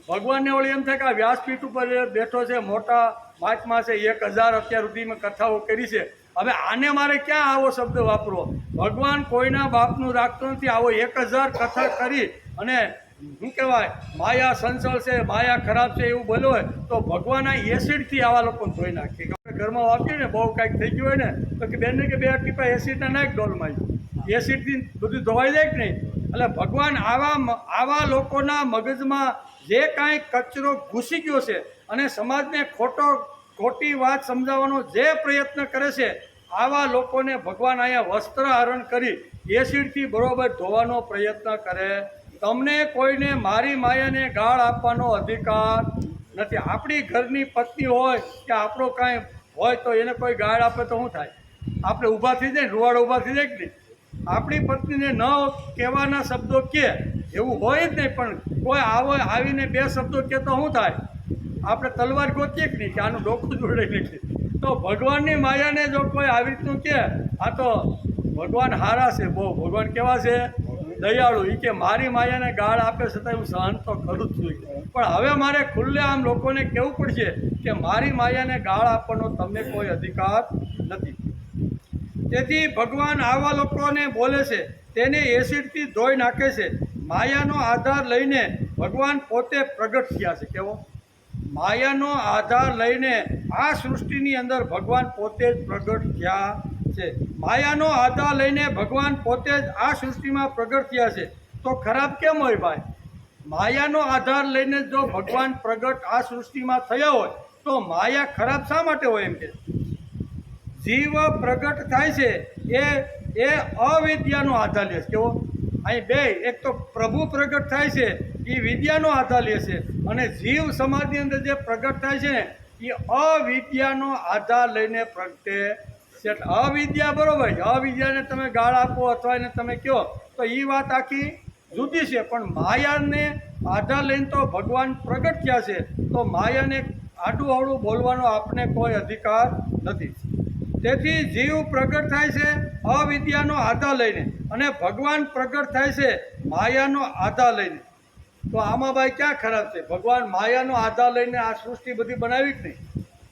ભગવાનને ઓળી એમ થાય કે આ વ્યાસપીઠ ઉપર બેઠો છે, મોટા મહાત્મા છે, 1000 અત્યાર સુધીમાં કથાઓ કરી છે, હવે આને મારે ક્યાં આવો શબ્દ વાપરવો? ભગવાન કોઈના બાપનું રાખતો નથી. આવો 1000 કથા કરી અને શું કહેવાય માયા સંસળ છે, માયા ખરાબ છે એવું બોલ્યો હોય તો ભગવાન આ એસિડથી આવા લોકો ધોઈ નાખે. ઘરમાં વાપરીએ ને બહુ કાંઈક થઈ ગયું હોય ને તો કે બેનને કે 2 ટીપા એસિડના નાખ ડોલમાં, એસિડથી બધું ધોવાઈ જાય કે નહીં? એટલે ભગવાન આવા લોકોના મગજમાં જે કાંઈ કચરો ઘૂસી ગયો છે અને સમાજને ખોટી વાત સમજાવવાનો જે પ્રયત્ન કરે છે, આવા લોકોને ભગવાન અહીંયા વસ્ત્ર હરણ કરી એસિડથી બરોબર ધોવાનો પ્રયત્ન કરે. તમને કોઈને મારી માયાને ગાળ આપવાનો અધિકાર નથી. આપણી ઘરની પત્ની હોય કે આપણો કાંઈ હોય તો એને કોઈ ગાળ આપે તો શું થાય? આપણે ઊભા થઈ જાય, રૂવાડા ઊભા થઈ જાય કે નહીં? આપણી પત્નીને ન કહેવાના શબ્દો કહે એવું હોય જ નહીં, પણ કોઈ આવીને 2 શબ્દો કહે તો શું થાય? આપણે તલવાર ગોતીએ કે નહીં કે આનું ડોકું જોડે નથી? તો ભગવાનની માયાને જો કોઈ આવી રીતનું કહે, આ તો ભગવાન હારા છે બહુ. ભગવાન કેવા છે? દયાળુ. એ કે મારી માયાને ગાળ આપે છતાં હું સહન તો કરું જ છું, પણ હવે મારે ખુલ્લે આમ લોકોને કહેવું પડશે કે મારી માયાને ગાળ આપવાનો તમને કોઈ અધિકાર નથી. તેથી ભગવાન આવા લોકોને બોલે છે, તેને એસિડથી ધોઈ નાખે છે. માયાનો આધાર લઈને ભગવાન પોતે પ્રગટ થયા છે. કેવો? માયાનો આધાર લઈને આ સૃષ્ટિની અંદર ભગવાન પોતે જ પ્રગટ થયા છે. માયાનો આધાર લઈને ભગવાન પોતે જ આ સૃષ્ટિમાં પ્રગટ થયા છે. તો ખરાબ કેમ હોય ભાઈ? માયાનો આધાર લઈને જો ભગવાન પ્રગટ આ સૃષ્ટિમાં થયા હોય તો માયા ખરાબ શા માટે હોય? એમ કે જીવ પ્રગટ થાય છે એ અવિદ્યાનો આધાર લે છે. કેવો? અહીં બે, એક તો પ્રભુ પ્રગટ થાય છે એ વિદ્યાનો આધાર લે છે, અને જીવ સમાજની અંદર જે પ્રગટ થાય છે ને એ અવિદ્યાનો આધાર લઈને પ્રગટે છે. અવિદ્યા બરોબર, અવિદ્યાને તમે ગાળ આપો અથવા એને તમે કહો તો એ વાત આખી જુદી છે, પણ માયાને આધાર લઈને તો ભગવાન પ્રગટ થયા છે. તો માયાને આડું અવળું બોલવાનો આપણે કોઈ અધિકાર નથી. તેથી જીવ પ્રગટ થાય છે અવિદ્યાનો આધાર લઈને અને ભગવાન પ્રગટ થાય છે માયાનો આધાર લઈને. તો આમાં ભાઈ ક્યાં ખરાબ છે? ભગવાન માયાનો આધાર લઈને આ સૃષ્ટિ બધી બનાવી જ નહીં.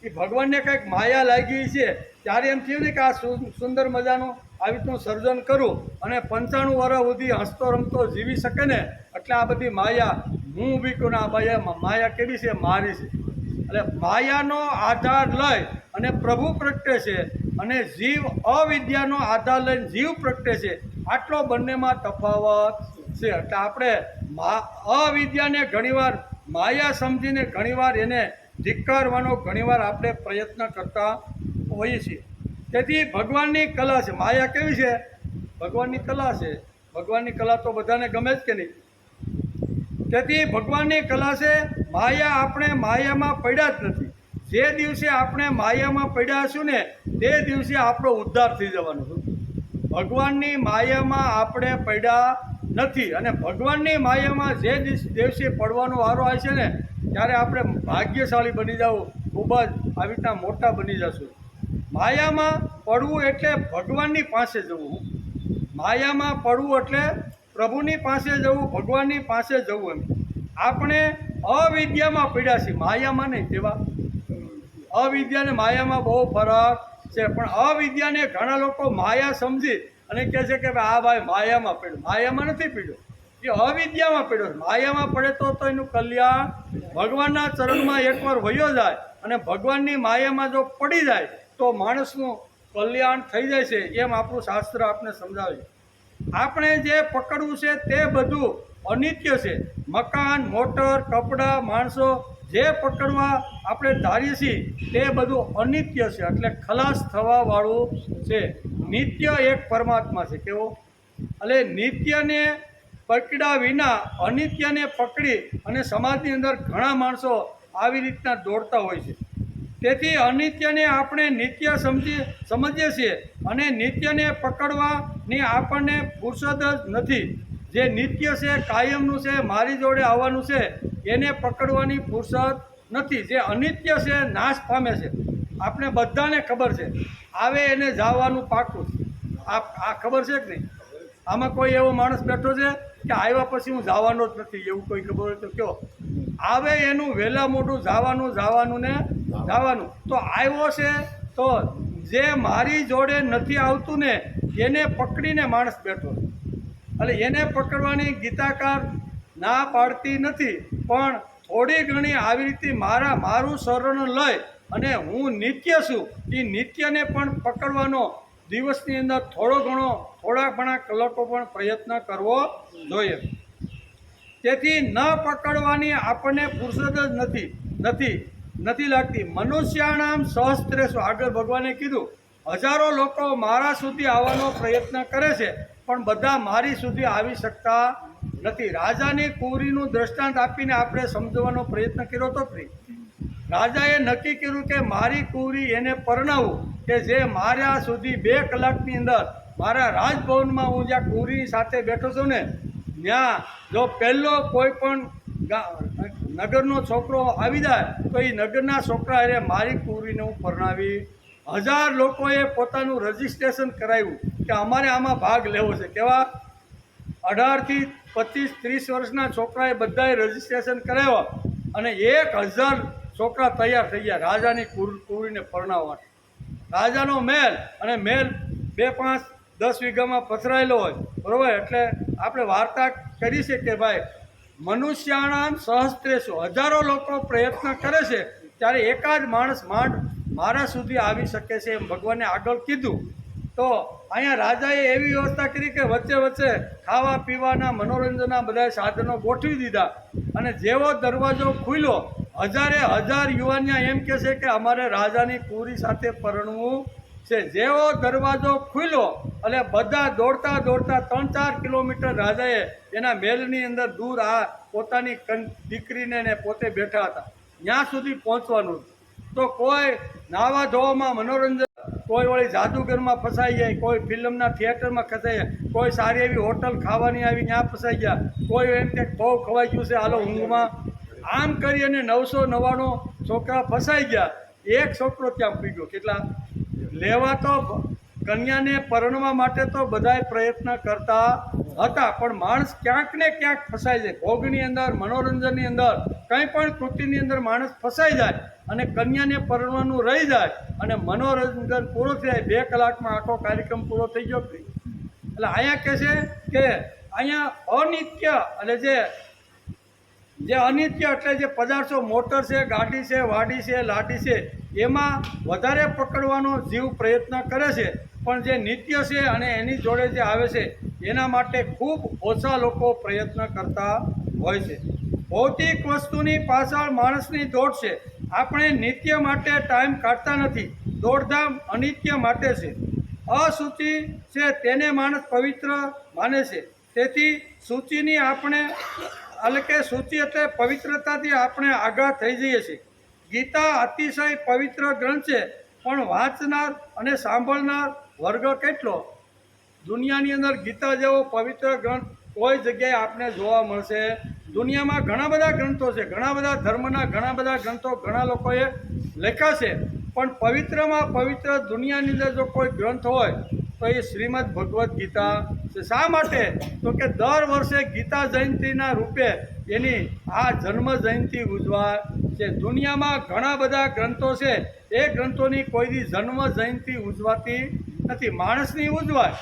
એ ભગવાનને કંઈક માયા લાગી છે ત્યારે એમ થયું ને કે આ સુંદર મજાનું આવી રીતનું સર્જન કરું અને 95 વર્ષ સુધી હસતો રમતો જીવી શકે ને, એટલે આ બધી માયા હું ઊભી કરું. આ માયા કેવી છે? મારી છે. એટલે માયાનો આધાર લઈ અને પ્રભુ પ્રગટે છે અને જીવ અવિદ્યાનો આધાર લઈને જીવ પ્રગટે છે. આટલો બંનેમાં તફાવત છે. એટલે આપણે અવિદ્યાને ઘણીવાર માયા સમજીને ઘણીવાર એને ધિક્કારવાનો ઘણીવાર આપણે પ્રયત્ન કરતા હોઈએ છીએ. તેથી ભગવાનની કલા છે. માયા કેવી છે? ભગવાનની કલા છે. ભગવાનની કલા તો બધાને ગમે જ કે નહીં? તેથી ભગવાનની કલા છે. માયા આપણે માયામાં પડ્યા જ નથી. જે દિવસે આપણે માયામાં પડ્યા હશું ને તે દિવસે આપણો ઉદ્ધાર થઈ જવાનો છે. ભગવાનની માયામાં આપણે પડ્યા નથી, અને ભગવાનની માયામાં જે દિવસે પડવાનો વારો આવે છે ને ત્યારે આપણે ભાગ્યશાળી બની જવું, ખૂબ જ આવી રીતના મોટા બની જશું. માયામાં પડવું એટલે ભગવાનની પાસે જવું. માયામાં પડવું એટલે પ્રભુની પાસે જવું, ભગવાનની પાસે જવું. એમ આપણે અવિદ્યામાં પડ્યા છીએ, માયામાં નહીં. તેવા અવિદ્યા અને માયામાં બહુ ફરક છે. પણ અવિદ્યાને ઘણા લોકો માયા સમજી અને કહે છે કે આ ભાઈ માયામાં પડ્યો. માયામાં નથી પડ્યો, એ અવિદ્યામાં પડ્યો. માયામાં પડે તો એનું કલ્યાણ ભગવાનના ચરણમાં એકવાર વયો જાય અને ભગવાનની માયામાં જો પડી જાય તો માણસનું કલ્યાણ થઈ જાય છે. એમ આપણું શાસ્ત્ર આપણે સમજાવે છે. આપણે જે પકડવું છે તે બધું અનિત્ય છે. મકાન, મોટર, કપડાં, માણસો જે પકડવા આપણે ધારીએ છીએ તે બધું અનિત્ય છે, એટલે ખલાસ થવાવાળું છે. નિત્ય એક પરમાત્મા છે. કેવો? એટલે નિત્યને પકડ્યા વિના અનિત્યને પકડી, અને સમાજની અંદર ઘણા માણસો આવી રીતના દોડતા હોય છે. તેથી અનિત્યને આપણે નિત્ય સમજીએ છીએ, અને નિત્યને પકડવાની આપણને ફુરસદ જ નથી. જે નિત્ય છે, કાયમનું છે, મારી જોડે આવવાનું છે, એને પકડવાની ફુરસદ નથી. જે અનિત્ય છે, નાશ પામે છે. આપણે બધાને ખબર છે, આવે એને જવાનું પાકું છે. આ ખબર છે કે નહીં? આમાં કોઈ એવો માણસ બેઠો છે કે આવ્યા પછી હું જવાનો જ નથી, એવું કોઈ ખબર હોય તો કયો? આવે એનું વહેલા મોટું જવાનું ને જવાનું. તો આવ્યો છે તો જે મારી જોડે નથી આવતું ને એને પકડીને માણસ બેઠો. એટલે એને પકડવાની ગીતાકાર ના પાડતી નથી, પણ થોડી ઘણી આવી રીતે મારું શરણ લઈ અને હું નિત્ય છું, એ નિત્યને પણ પકડવાનો દિવસની અંદર થોડા ઘણા કલાકો પણ પ્રયત્ન કરવો જોઈએ. તેથી ન પકડવાની આપણને ફુરસદ જ નથી લાગતી. મનુષ્યાણામ સહસ્ત્રેષુ, આગળ ભગવાને કીધું, હજારો લોકો મારા સુધી આવવાનો પ્રયત્ન કરે છે, પણ બધા મારી સુધી આવી શકતા નથી. રાજાની કુંવરીનું દ્રષ્ટાંત આપીને આપણે સમજવાનો પ્રયત્ન કર્યો તો ફ્રી. રાજાએ નક્કી કર્યું કે મારી કુંવરી એને પરણાવું, કે જે મારા સુધી 2 કલાકની અંદર મારા રાજભવનમાં હું જ્યાં કુંવરીની સાથે બેઠો છું ને, ત્યાં જો પહેલો કોઈ પણ નગરનો છોકરો આવી જાય તો એ નગરના છોકરા અરે મારી કુંવરીને હું પરણાવી. 1000 લોકોએ પોતાનું રજિસ્ટ્રેશન કરાવ્યું કે અમારે આમાં ભાગ લેવો છે. કેવા? 18 થી 25, 30 વર્ષના છોકરાએ બધાએ રજિસ્ટ્રેશન કરાવ્યા, અને 1000 છોકરા તૈયાર થઈ ગયા રાજાની કુંવરીને પરણાવવા. રાજાનો મહેલ, અને મહેલ 2, 5, 10 વીઘામાં પથરાયેલો હોય, બરાબર? એટલે આપણે વાર્તા કરી છે કે ભાઈ મનુષ્યાણામ સહસ્ત્રેષુ, હજારો લોકો પ્રયત્ન કરે છે, ત્યારે એકાદ માણસ મારા સુધી આવી શકે છે એમ ભગવાને આગળ કીધું. તો અહીંયા રાજાએ એવી વ્યવસ્થા કરી કે વચ્ચે ખાવા પીવાના મનોરંજનના બધા સાધનો ગોઠવી દીધા, અને જેવો દરવાજો ખુલ્યો, 1000 યુવાનિયા એમ કહે છે કે અમારે રાજાની કુંવરી સાથે પરણવું છે. જેવો દરવાજો ખુલ્યો એટલે બધા દોડતા 3-4 કિલોમીટર રાજાએ એના મહેલની અંદર દૂર પોતાની દીકરીને ને પોતે બેઠા હતા ત્યાં સુધી પહોંચવાનું. તો કોઈ નાવા ધોવામાં મનોરંજન, કોઈ વળી જાદુગરમાં ફસાઈ જાય, કોઈ ફિલ્મના થિયેટરમાં ફસાઈ જાય, કોઈ સારી એવી હોટલ ખાવાની આવી ત્યાં ફસાઈ ગયા, કોઈ એમ કે બહુ ખવાઈ ગયું છે હાલો ઊંઘમાં. આમ કરી અને 999 છોકરા ફસાઈ ગયા. એક છોકરો ત્યાં પી ગયો. કેટલા લેવા તો કન્યાને પરણવા માટે તો બધાય પ્રયત્ન કરતા હતા, પણ માણસ ક્યાંક ને ક્યાંક ફસાઈ જાય. ભોગની અંદર, મનોરંજનની અંદર, કંઈ પણ કૃતિની અંદર માણસ ફસાઈ જાય અને કન્યાને પરણવાનું રહી જાય, અને મનોરંજન પૂરું થાય 2 કલાકમાં આખો કાર્યક્રમ પૂરો થઈ ગયો. એટલે અહીંયા કહે છે કે અહીંયા અનિત્ય, એટલે જે અનિત્ય એટલે જે પદાર્થો, મોટર છે, ગાડી છે, વાડી છે, લાડી છે, એમાં વધારે પકડવાનો જીવ પ્રયત્ન કરે છે, પણ જે નિત્ય છે અને એની જોડે જે આવે છે એના માટે ખૂબ ઓછા લોકો પ્રયત્ન કરતા હોય છે. ભૌતિક વસ્તુની પાછળ માણસની દોડ છે. આપણે નિત્ય માટે ટાઈમ કાઢતા નથી, દોડધામ અનિત્ય માટે છે. અશુચિ છે તેને માણસ પવિત્ર માને છે. તેથી સૂચિની આપણે એટલે કે સૂચિ એટલે પવિત્રતાથી આપણે આગળ થઈ જઈએ છીએ. ગીતા અતિશય પવિત્ર ગ્રંથ છે, પણ વાંચનાર અને સાંભળનાર વર્ગ કેટલો? દુનિયાની અંદર ગીતા જેવો પવિત્ર ગ્રંથ કોઈ જગ્યાએ આપણે જોવા મળશે. દુનિયામાં ઘણા બધા ગ્રંથો છે, ઘણા બધા ધર્મના ઘણા બધા ગ્રંથો ઘણા લોકોએ લખ્યા છે, પણ પવિત્રમાં પવિત્ર દુનિયાની અંદર જો કોઈ ગ્રંથ હોય તો એ શ્રીમદ ભગવદ્ ગીતા છે. શા માટે? તો કે દર વર્ષે ગીતા જયંતિના રૂપે એની આ જન્મ જયંતિ ઉજવાય છે. દુનિયામાં ઘણા બધા ગ્રંથો છે, એ ગ્રંથોની કોઈ જન્મ જયંતિ ઉજવાતી નથી. માણસની ઉજવાય,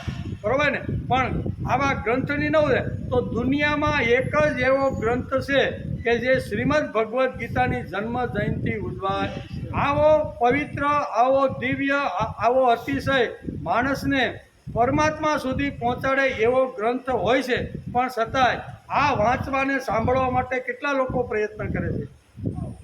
બરાબર ને, પણ આવા ગ્રંથની ન હોય. તો દુનિયામાં એક જ એવો ગ્રંથ છે કે જે શ્રીમદ ભગવદ્ ગીતાની જન્મ જયંતિ ઉજવાય. આવો પવિત્ર, આવો દિવ્ય, આવો અતિશય માણસને પરમાત્મા સુધી પહોંચાડે એવો ગ્રંથ હોય છે, પણ છતાંય આ વાંચવાને સાંભળવા માટે કેટલા લોકો પ્રયત્ન કરે છે?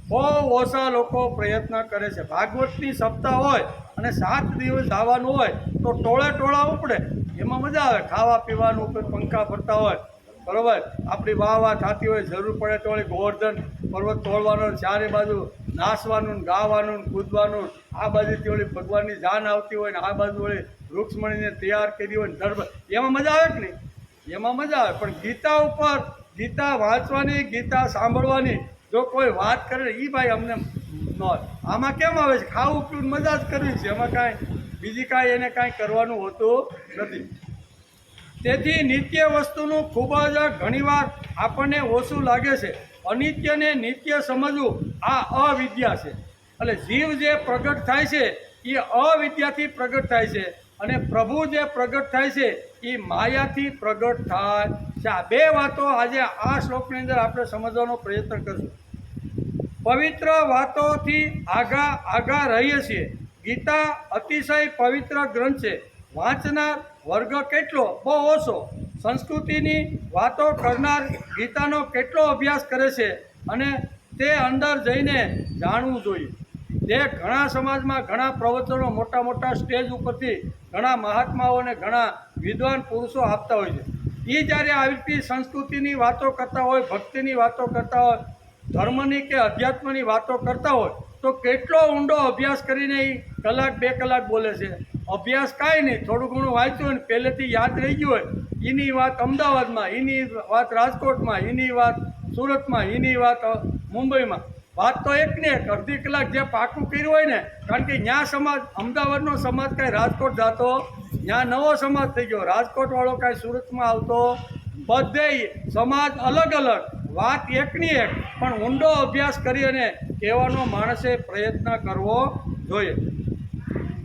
બહુ ઓછા લોકો પ્રયત્ન કરે છે. ભાગવતની સપ્તાહ હોય અને 7 દિવસ આવવાનું હોય તો ટોળે ટોળા ઉપડે, એમાં મજા આવે. ખાવા પીવાનું, ઉપર પંખા ફરતા હોય, બરાબર, આપણી વાહ થતી હોય, જરૂર પડે તો વળી ગોવર્ધન પર્વત તોડવાનો, ચારે બાજુ નાચવાનું, ગાવાનું, કૂદવાનું, આ બાજુથી વળી ભગવાનની જાન આવતી હોય ને આ બાજુ વળી વૃક્ષમણીને તૈયાર કરી હોય ને ધર્મ, એમાં મજા આવે કે નહીં? એમાં મજા આવે. પણ ગીતા ઉપર, ગીતા વાંચવાની, ગીતા સાંભળવાની જો કોઈ વાત કરે ને, એ ભાઈ અમને ન હોય. આમાં કેમ આવે છે? ખાવું પીવું મજા જ કરવી છે, એમાં કાંઈ બીજી કાંઈ એને કાંઈ કરવાનું હોતું નથી. તેથી નિત્ય વસ્તુનું ખૂબ જ ઘણીવાર આપણને ઓછું લાગે છે. અનિત્યને નિત્ય સમજવું આ અવિદ્યા છે. એટલે જીવ જે પ્રગટ થાય છે એ અવિદ્યાથી પ્રગટ થાય છે, અને પ્રભુ જે પ્રગટ થાય છે એ માયાથી પ્રગટ થાય છે. આ બે વાતો આજે આ શ્લોકની અંદર આપણે સમજવાનો પ્રયત્ન કરીશું. પવિત્ર વાતોથી આગા રહીએ છીએ. ગીતા અતિશય પવિત્ર ગ્રંથ છે. વાંચનાર વર્ગ કેટલો? બહુ ઓછો. સંસ્કૃતિની વાતો કરનાર ગીતાનો કેટલો અભ્યાસ કરે છે, અને તે અંદર જઈને જાણવું જોઈએ. જે ઘણા સમાજમાં ઘણા પ્રવચનો મોટા મોટા સ્ટેજ ઉપરથી ઘણા મહાત્માઓ અને ઘણા વિદ્વાન પુરુષો આપતા હોય છે. એ જ્યારે આવી રીતે સંસ્કૃતિની વાતો કરતા હોય, ભક્તિની વાતો કરતા હોય, ધર્મની કે અધ્યાત્મની વાતો કરતા હોય, તો કેટલો ઊંડો અભ્યાસ કરીને એ કલાક 2 કલાક બોલે છે. અભ્યાસ કાંઈ નહીં, થોડું ઘણું વાંચ્યું હોય ને પહેલેથી યાદ રહી ગયું હોય, એની વાત અમદાવાદમાં, એની વાત રાજકોટમાં, એની વાત સુરતમાં, એની વાત મુંબઈમાં, વાત તો એકને એક. અડધી કલાક જે પાકું કર્યું હોય ને, કારણ કે ત્યાં સમાજ, અમદાવાદનો સમાજ કાંઈ રાજકોટ જતો, ત્યાં નવો સમાજ થઈ ગયો. રાજકોટવાળો કાંઈ સુરતમાં આવતો, બધે સમાજ અલગ અલગ, વાત એકની એક, પણ ઊંડો અભ્યાસ કરી અને કહેવાનો માણસે પ્રયત્ન કરવો જોઈએ.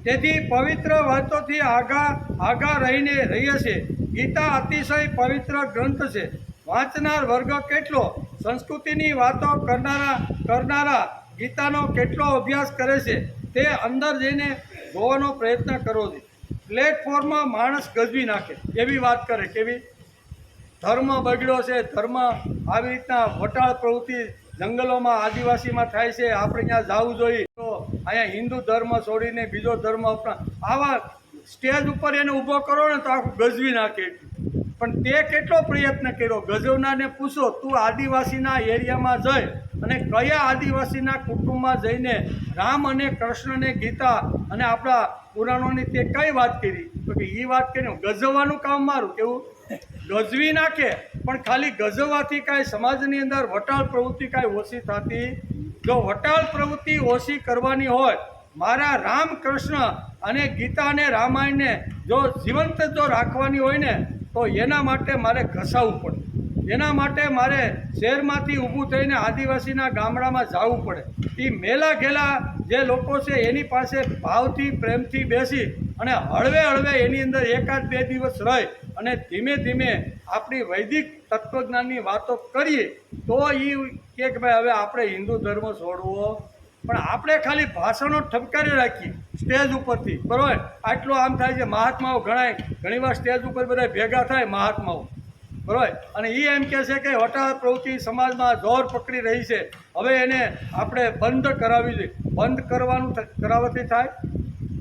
તેથી પવિત્ર વાતોથી આગા રહીને રહીએ છીએ. ગીતા અતિશય પવિત્ર ગ્રંથ છે. વાંચનાર વર્ગ કેટલો? સંસ્કૃતિની વાતો કરનારા ગીતાનો કેટલો અભ્યાસ કરે છે, તે અંદર જઈને જોવાનો પ્રયત્ન કરવો જોઈએ. પ્લેટફોર્મમાં માણસ ગજવી નાખે એવી વાત કરે. કેવી? ધર્મ બગડ્યો છે, ધર્મ આવી રીતના વટાળ પ્રવૃત્તિ જંગલોમાં આદિવાસીમાં થાય છે, આપણે ત્યાં જવું જોઈએ, તો અહીંયા હિન્દુ ધર્મ છોડીને બીજો ધર્મ આવા સ્ટેજ ઉપર એને ઊભો કરો ને તો આખું ગજવી નાખે. પણ તે કેટલો પ્રયત્ન કર્યો? ગજવનારને પૂછો, તું આદિવાસીના એરિયામાં જઈ અને કયા આદિવાસીના કુટુંબમાં જઈને રામ અને કૃષ્ણને ગીતા અને આપણા પુરાણોની તે કઈ વાત કરી? તો કે એ વાત કરીને ગજવવાનું કામ મારું. કેવું? ગજવી નાખે. પણ ખાલી ગજવવાથી કાંઈ સમાજની અંદર વટાળ પ્રવૃત્તિ કાંઈ ઓછી થતી? જો વટાળ પ્રવૃત્તિ ઓછી કરવાની હોય, મારા રામકૃષ્ણ અને ગીતા અને રામાયણને જો જીવંત જો રાખવાની હોય ને, તો એના માટે મારે ઘસાવવું પડે. એના માટે મારે શહેરમાંથી ઊભું થઈને આદિવાસીના ગામડામાં જવું પડે. એ મેલા ઘેલા જે લોકો છે એની પાસે ભાવથી પ્રેમથી બેસી અને હળવે હળવે એની અંદર 1-2 દિવસ રહી અને ધીમે ધીમે આપણી વૈદિક તત્વજ્ઞાનની વાતો કરીએ તો એ કે ભાઈ હવે આપણે હિન્દુ ધર્મ છોડવો. પણ આપણે ખાલી ભાષણો ઠપકારી રાખીએ સ્ટેજ ઉપરથી, બરાબર. આટલું આમ થાય છે. મહાત્માઓ ઘણીવાર સ્ટેજ ઉપર બધા ભેગા થાય મહાત્માઓ, બરાબર, અને એ એમ કહે છે કે વટાળ પ્રવૃત્તિ સમાજમાં જોર પકડી રહી છે, હવે એને આપણે બંધ કરાવવી જોઈએ. બંધ કરાવવાથી થાય?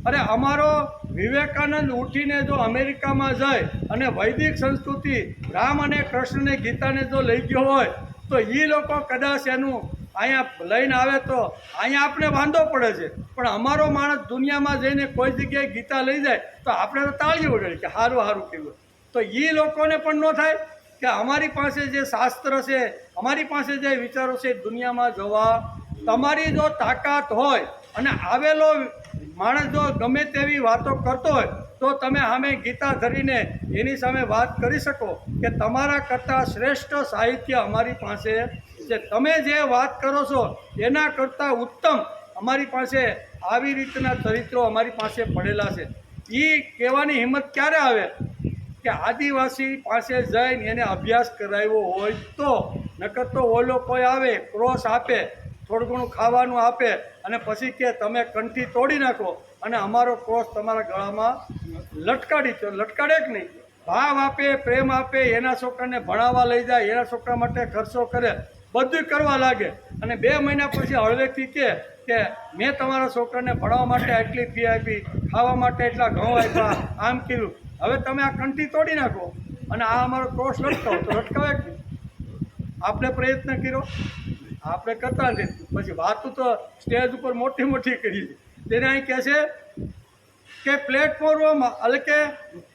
અરે અમારો વિવેકાનંદ ઉઠીને જો અમેરિકામાં જાય અને વૈદિક સંસ્કૃતિ રામ અને કૃષ્ણને ગીતાને જો લઈ ગયો હોય, તો એ લોકો કદાચ એનું અહીંયા લઈને આવે તો અહીંયા આપણે વાંધો પડે છે. પણ અમારો માણસ દુનિયામાં જઈને કોઈ જગ્યાએ ગીતા લઈ જાય તો આપણે તો તાળીઓ વગાડીએ કે સારું સારું કહેવું. તો એ લોકોને પણ ન થાય કે અમારી પાસે જે શાસ્ત્ર છે, અમારી પાસે જે વિચારો છે, દુનિયામાં જવા તમારી જો તાકાત હોય અને આવેલો માણસ જો ગમે તેવી વાતો કરતો હોય તો તમે સામે ગીતા ધરીને એની સામે વાત કરી શકો કે તમારા કરતાં શ્રેષ્ઠ સાહિત્ય અમારી પાસે છે. તમે જે વાત કરો છો એના કરતાં ઉત્તમ અમારી પાસે આવી રીતના ચરિત્રો અમારી પાસે પડેલા છે. એ કહેવાની હિંમત ક્યારે આવે? કે આદિવાસી પાસે જઈને એને અભ્યાસ કરાવ્યો હોય તો. નકર તો ઓલો કોઈ આવે, ક્રોસ આપે, થોડું ઘણું ખાવાનું આપે અને પછી કે તમે કંઠી તોડી નાખો અને અમારો ક્રોસ તમારા ગળામાં લટકાડી તો લટકાડે કે નહીં? ભાવ આપે, પ્રેમ આપે, એના છોકરાને ભણાવવા લઈ જાય, એના છોકરા માટે ખર્ચો કરે, બધું કરવા લાગે, અને 2 મહિના પછી હળવેથી કે મેં તમારા છોકરાને ભણાવવા માટે આટલી ફી આપી, ખાવા માટે એટલા ઘઉં આપ્યા, આમ કર્યું. હવે તમે આ કંઠી તોડી નાખો અને આ અમારો ક્રોસ લટકાવો તો લટકાવે કે નહીં? આપણે પ્રયત્ન કર્યો, આપણે કરતા નથી. પછી વાતો તો સ્ટેજ ઉપર મોટી મોટી કરી છે. તેને અહીં કહે છે કે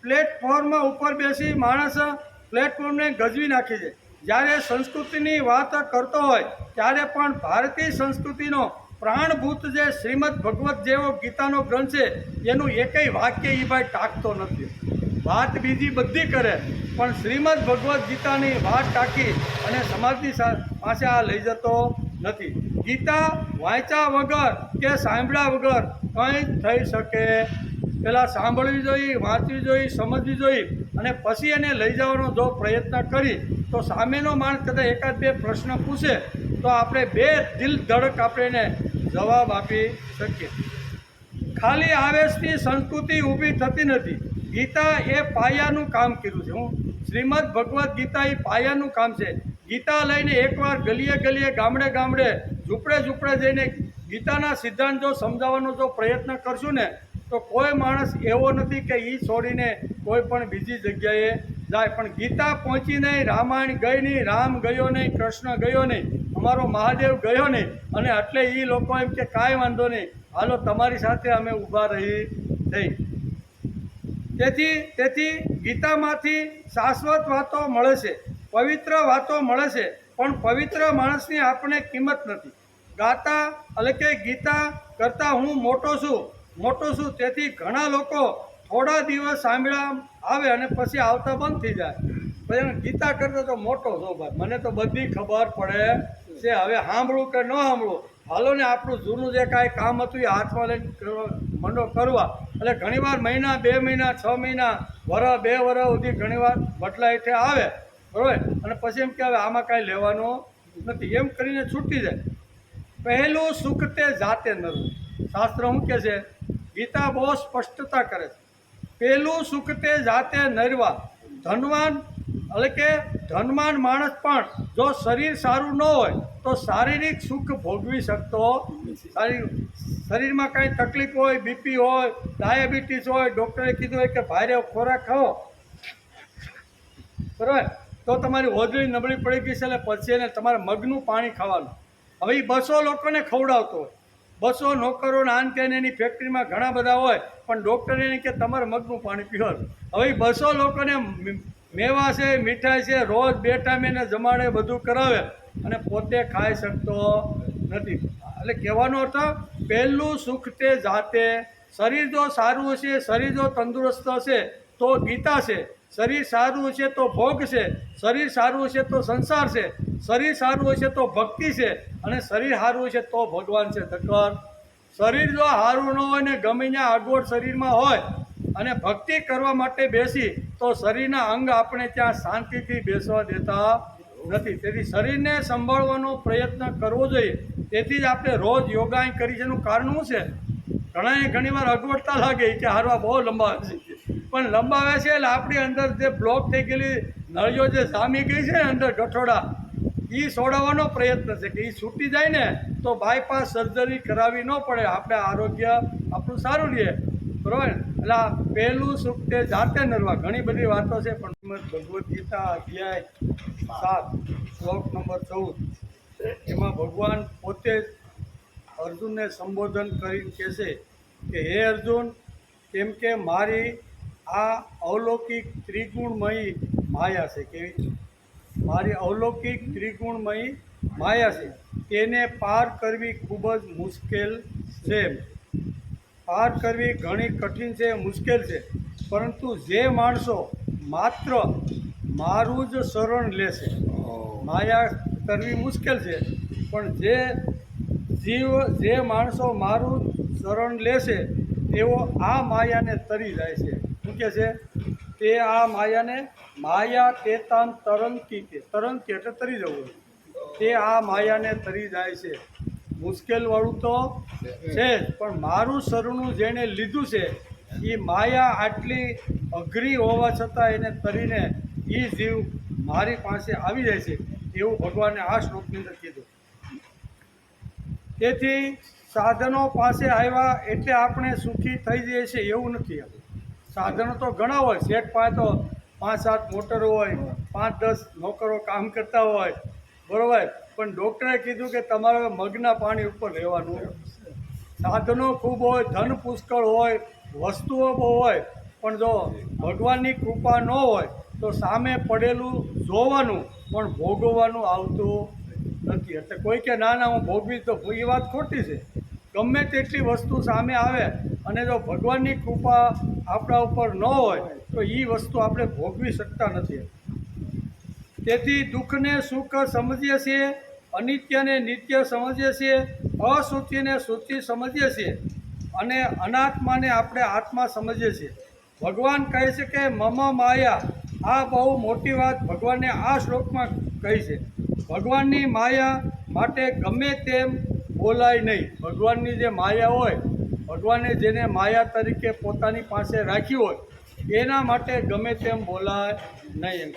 પ્લેટફોર્મમાં ઉપર બેસી માણસ પ્લેટફોર્મને ગજવી નાખે છે. જ્યારે સંસ્કૃતિની વાત કરતો હોય ત્યારે પણ ભારતીય સંસ્કૃતિનો પ્રાણભૂત જે શ્રીમદ ભગવત જેવો ગીતાનો ગ્રંથ છે એનું એકેય વાક્ય એ ભાઈ ટાંકતો નથી. વાત બીજી બધી કરે પણ શ્રીમદ ભગવદ્ ગીતાની વાત ટાંકી અને સમાજની પાસે આ લઈ જતો નથી. ગીતા વાંચ્યા વગર કે સાંભળ્યા વગર કંઈ થઈ શકે. પહેલાં સાંભળવી જોઈએ, વાંચવી જોઈએ, સમજવી જોઈએ અને પછી એને લઈ જવાનો જો પ્રયત્ન કરી તો સામેનો માણસ કદાચ 1-2 પ્રશ્ન પૂછે તો આપણે 2 દિલ ધડક આપણે એને જવાબ આપી શકીએ. ખાલી આવેશથી સંસ્કૃતિ ઊભી થતી નથી. ગીતા એ પાયાનું કામ કર્યું છે. શ્રીમદ ભગવદ્ ગીતા એ પાયાનું કામ છે. ગીતા લઈને એકવાર ગલીએ ગલીએ, ગામડે ગામડે, ઝૂંપડે જઈને ગીતાના સિદ્ધાંત જો સમજાવવાનો જો પ્રયત્ન કરશું ને તો કોઈ માણસ એવો નથી કે એ છોડીને કોઈ પણ બીજી જગ્યાએ જાય. પણ ગીતા પહોંચી નહીં, રામાયણ ગઈ નહીં, રામ ગયો નહીં, કૃષ્ણ ગયો નહીં, અમારો મહાદેવ ગયો નહીં, અને એટલે એ લોકો એમ કે કાંઈ વાંધો નહીં, હાલો તમારી સાથે અમે ઊભા રહી થઈ. તેથી ગીતામાંથી શાશ્વત વાતો મળે છે, પવિત્ર વાતો મળે છે, પણ પવિત્ર માણસની આપણે કિંમત નથી. ગીતા કરતાં હું મોટો છું. તેથી ઘણા લોકો થોડા દિવસ સાંભળ્યા આવે અને પછી આવતા બંધ થઈ જાય. પછી ગીતા કરતાં તો મોટો છો ભાઈ, મને તો બધી ખબર પડે છે, હવે સાંભળવું કે ન સાંભળવું, હાલો ને આપણું જૂનું જે કાંઈ કામ હતું એ હાથમાં લઈને મંડો કરવા. એટલે ઘણીવાર મહિના, 2 મહિના, 6 મહિના, વર્ષ, 2 વર્ષ સુધી ઘણીવાર બદલા હેઠે આવે, બરાબર, અને પછી એમ કે હવે આમાં કાંઈ લેવાનું નથી, એમ કરીને છૂટી જાય. પહેલું સુખ તે જાતે નરવું. શાસ્ત્ર શું કહે છે? ગીતા બહુ સ્પષ્ટતા કરે છે. પહેલું સુખ તે જાતે નરવા. ધનવાન માણસ પણ જો શરીર સારું ન હોય તો શારીરિક સુખ ભોગવી શકતો. શરીરમાં કાંઈ તકલીફ હોય, બીપી હોય, ડાયાબિટીસ હોય, ડૉક્ટરે કીધું હોય કે ભારે ખોરાક ખાઓ, બરાબર, તો તમારી હોજરી નબળી પડી ગઈ છે એટલે પછી એને તમારે મગનું પાણી ખાવાનું. હવે એ 200 લોકોને ખવડાવતો હોય, 200 નોકરો આન કે એની ફેક્ટરીમાં ઘણા બધા હોય, પણ ડૉક્ટર એને કે તમારે મગનું પાણી પીવાનું. હવે 200 લોકોને મેવા છે, મીઠાઈ છે, રોજ 2 ટાઈમ એને જમાડે, બધું કરાવે અને પોતે ખાઈ શકતો નથી. એટલે કહેવાનો અર્થ, પહેલું સુખ તે જાતે. શરીર જો સારું હશે, શરીર જો તંદુરસ્ત હશે તો ગીતા છે, શરીર સારું હશે તો ભોગ છે, શરીર સારું હશે તો સંસાર છે, શરીર સારું હશે તો ભક્તિ છે, અને શરીર સારું હશે તો ભગવાન છે. શરીર જો સારું ન હોય ને ગમે ત્યાં અગવડ શરીરમાં હોય અને ભક્તિ કરવા માટે બેસી તો શરીરના અંગ આપણે ત્યાં શાંતિથી બેસવા દેતા નથી. તેથી શરીરને સંભાળવાનો પ્રયત્ન કરવો જોઈએ. તેથી જ આપણે રોજ યોગા કરી છે. એનું કારણ શું છે? ઘણીવાર અગવડતા લાગે કે હારવા બહુ લંબાવે છે, પણ લંબાવે છે એટલે આપણી અંદર જે બ્લોક થઈ ગયેલી નળીઓ જે જામી ગઈ છે ને અંદર ગઠોડા, એ છોડાવવાનો પ્રયત્ન છે કે એ છૂટી જાય ને તો બાયપાસ સર્જરી કરાવવી ન પડે, આપણે આરોગ્ય આપણું સારું રહે, બરાબર. એટલે પહેલું સુખ તે જાતે નરવા. ઘણી બધી વાતો છે, પણ ભગવદ્ ગીતા અધ્યાય 7 શ્લોક નંબર 14 એમાં ભગવાન પોતે અર્જુનને સંબોધન કરીને કહે છે કે હે અર્જુન, કેમ કે મારી આ અવલૌકિક ત્રિગુણમયી માયા છે. કેવી? મારી અવલૌકિક ત્રિગુણમયી માયા છે, તેને પાર કરવી ખૂબ જ મુશ્કેલ છે. પાર કરવી ઘણી કઠિન છે, મુશ્કેલ છે. પરંતુ જે માણસો માત્ર મારું જ શરણ લેશે, માયા કરવી મુશ્કેલ છે, પણ જે માણસો મારું શરણ લેશે તેઓ આ માયાને તરી જાય છે. શું કહે છે? તે આ માયાને, માયા તેતાન તરંતી એટલે તરી જવું, તે આ માયાને તરી જાય છે. મુશ્કેલવાળું તો છે જ, પણ મારું શરણું જેણે લીધું છે એ માયા આટલી અઘરી હોવા છતાં એને તરીને એ જીવ મારી પાસે આવી જાય છે એવું ભગવાને આ શ્લોકની અંદર કીધું. તેથી સાધનો પાસે આવ્યા એટલે આપણે સુખી થઈ જઈએ છીએ એવું નથી. સાધનો તો ઘણા હોય, શેઠ પાસે તો 5-7 મોટરો હોય, 5-10 નોકરો કામ કરતા હોય, બરોબર. પણ ડૉક્ટરે કીધું કે તમારે મગના પાણી ઉપર રહેવાનું. સાધનો ખૂબ હોય, ધન પુષ્કળ હોય, વસ્તુઓ બહુ હોય, પણ જો ભગવાનની કૃપા ન હોય તો સામે પડેલું જોવાનું પણ ભોગવવાનું આવતું નથી. એટલે કોઈ કે ના ના હું ભોગવી તો એ વાત ખોટી છે. ગમે તેટલી વસ્તુ સામે આવે અને જો ભગવાનની કૃપા આપણા ઉપર ન હોય તો એ વસ્તુ આપણે ભોગવી શકતા નથી. તેથી દુઃખને સુખ સમજીએ છીએ, અનિત્યને નિત્ય સમજીએ છીએ, અશુચિને શુચિ સમજીએ છીએ અને અનાત્માને આપણે આત્મા સમજીએ છીએ. ભગવાન કહે છે કે મમ માયા, આ બહુ મોટી વાત ભગવાને આ શ્લોકમાં કહી છે. ભગવાનની માયા માટે ગમે તેમ બોલાય નહીં. ભગવાનની જે માયા હોય, ભગવાને જેને માયા તરીકે પોતાની પાસે રાખી હોય એના માટે ગમે તેમ બોલાય નહીં.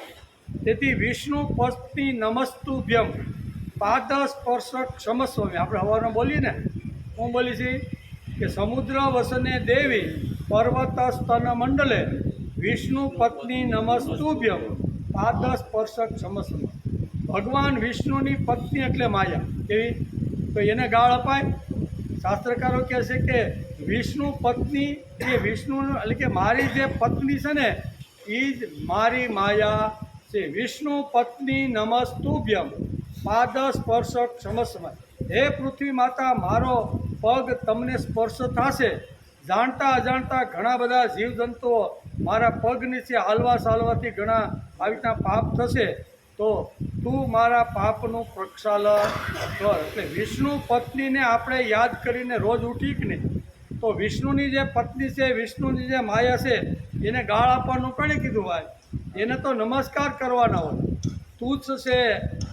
તેથી વિષ્ણુ પત્ની નમસ્તુભ્યમ પાદ સ્પર્શ ક્ષમસ્વમી. આપણે સવારમાં બોલીએ ને, હું બોલી છીએ કે સમુદ્ર વસને દેવી પર્વત સ્તન મંડલે વિષ્ણુ પત્ની નમસ્તુભ્યમ પાદ સ્પર્શ ક્ષમસ્વમી. ભગવાન વિષ્ણુની પત્ની એટલે માયા. કેવી? તો એને ગાળ અપાય? શાસ્ત્રકારો કહે છે કે વિષ્ણુ પત્ની એ વિષ્ણુ એટલે કે મારી જે પત્ની છે ને એ જ મારી માયા છે. વિષ્ણુ પત્ની નમસ્તુભ્યમ પાદ સ્પર્શ ક્ષમસ્વ. હે પૃથ્વી માતા, મારો પગ તમને સ્પર્શ થશે. જાણતા અજાણતા ઘણા બધા જીવજંતુઓ મારા પગ નીચે હાલવા ચાલવાથી ઘણા આવી રીતના પાપ થશે, તો તું મારા પાપનું પ્રક્ષાલન કર. એટલે વિષ્ણુ પત્નીને આપણે યાદ કરીને રોજ ઉઠી કે નહીં, તો વિષ્ણુની જે પત્ની છે, વિષ્ણુની જે માયા છે એને ગાળ આપવાનું કોણે કીધું ભાઈ? એને તો નમસ્કાર કરવાના હોય. તુચ્છ છે,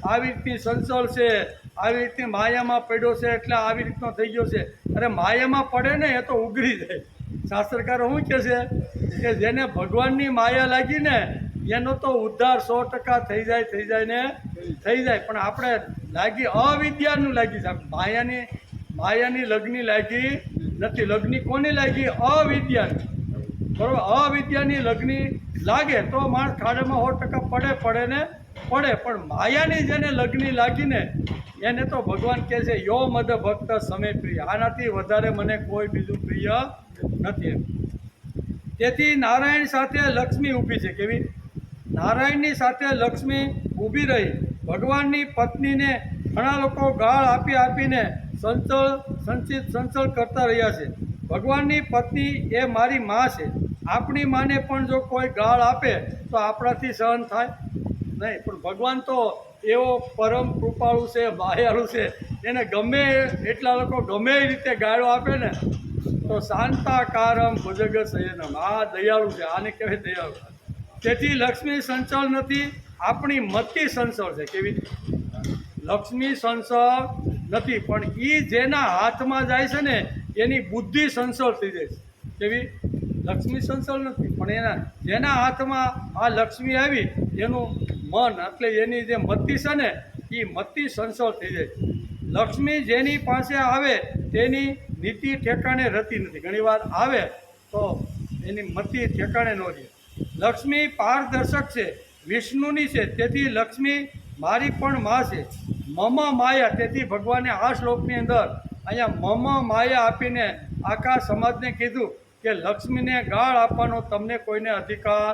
આવી રીતની સંચળ છે, આવી રીતની માયામાં પડ્યો છે એટલે આવી રીતનો થઈ ગયો છે. અરે માયામાં પડે ને એ તો ઉઘરી જાય. શાસ્ત્રકારો શું કહે છે કે જેને ભગવાનની માયા લાગી ને એનો તો ઉદ્ધાર 100% થઈ જાય થઈ જાય. પણ આપણે લાગી અવિદ્યાનું લાગી છે. માયાની લગ્ની લાગી નથી. લગ્ની કોની લાગી? અવિદ્યાની. બરાબર? અવિદ્યાની લગ્ની લાગે તો માણસ ખાડામાં 100% પડે. પણ માયાની જેને લગ્ની લાગીને એને તો ભગવાન કહે છે યો મદ ભક્ત સમે પ્રિય. આનાથી વધારે મને કોઈ બીજું પ્રિય નથી. તેથી નારાયણ સાથે લક્ષ્મી ઊભી છે. કેવી? નારાયણની સાથે લક્ષ્મી ઊભી રહી. ભગવાનની પત્નીને ઘણા લોકો ગાળ આપીને સંચળ કરતા રહ્યા છે. ભગવાનની પત્ની એ મારી મા છે. આપણી માને પણ જો કોઈ ગાળ આપે તો આપણાથી સહન થાય નહીં. પણ ભગવાન તો એવો પરમ કૃપાળુ છે, માયાળુ છે, એને ગમે એટલા લોકો ગમે એ રીતે ગાળો આપે ને તો શાંતાકારમ ભુજગ શયનમ. આ દયાળુ છે, આને કહેવાય દયાળુ. તેથી લક્ષ્મી સંચળ નથી, આપણી મતિ સંચળ છે. કેવી? લક્ષ્મી સંચળ નથી, પણ એ જેના હાથમાં જાય છે ને એની બુદ્ધિ સંચળ થઈ જાય છે. કેવી? લક્ષ્મી સંચળ નથી, પણ જેના હાથમાં આ લક્ષ્મી આવી એનું મન એટલે એની જે મતિ છે ને એ મતિ સંચળ થઈ જાય. લક્ષ્મી જેની પાસે આવે તેની નીતિ ઠેકાણે રહેતી નથી. ઘણીવાર આવે તો એની મતિ ઠેકાણે ન રહે. લક્ષ્મી પારદર્શક છે, વિષ્ણુની છે, તેથી લક્ષ્મી મારી પણ મા છે. મમ માયા. તેથી ભગવાને આ શ્લોકની અંદર અહીંયા મમ માયા આપીને આખા સમાજને કીધું કે લક્ષ્મીને ગાળ આપવાનો તમને કોઈને અધિકાર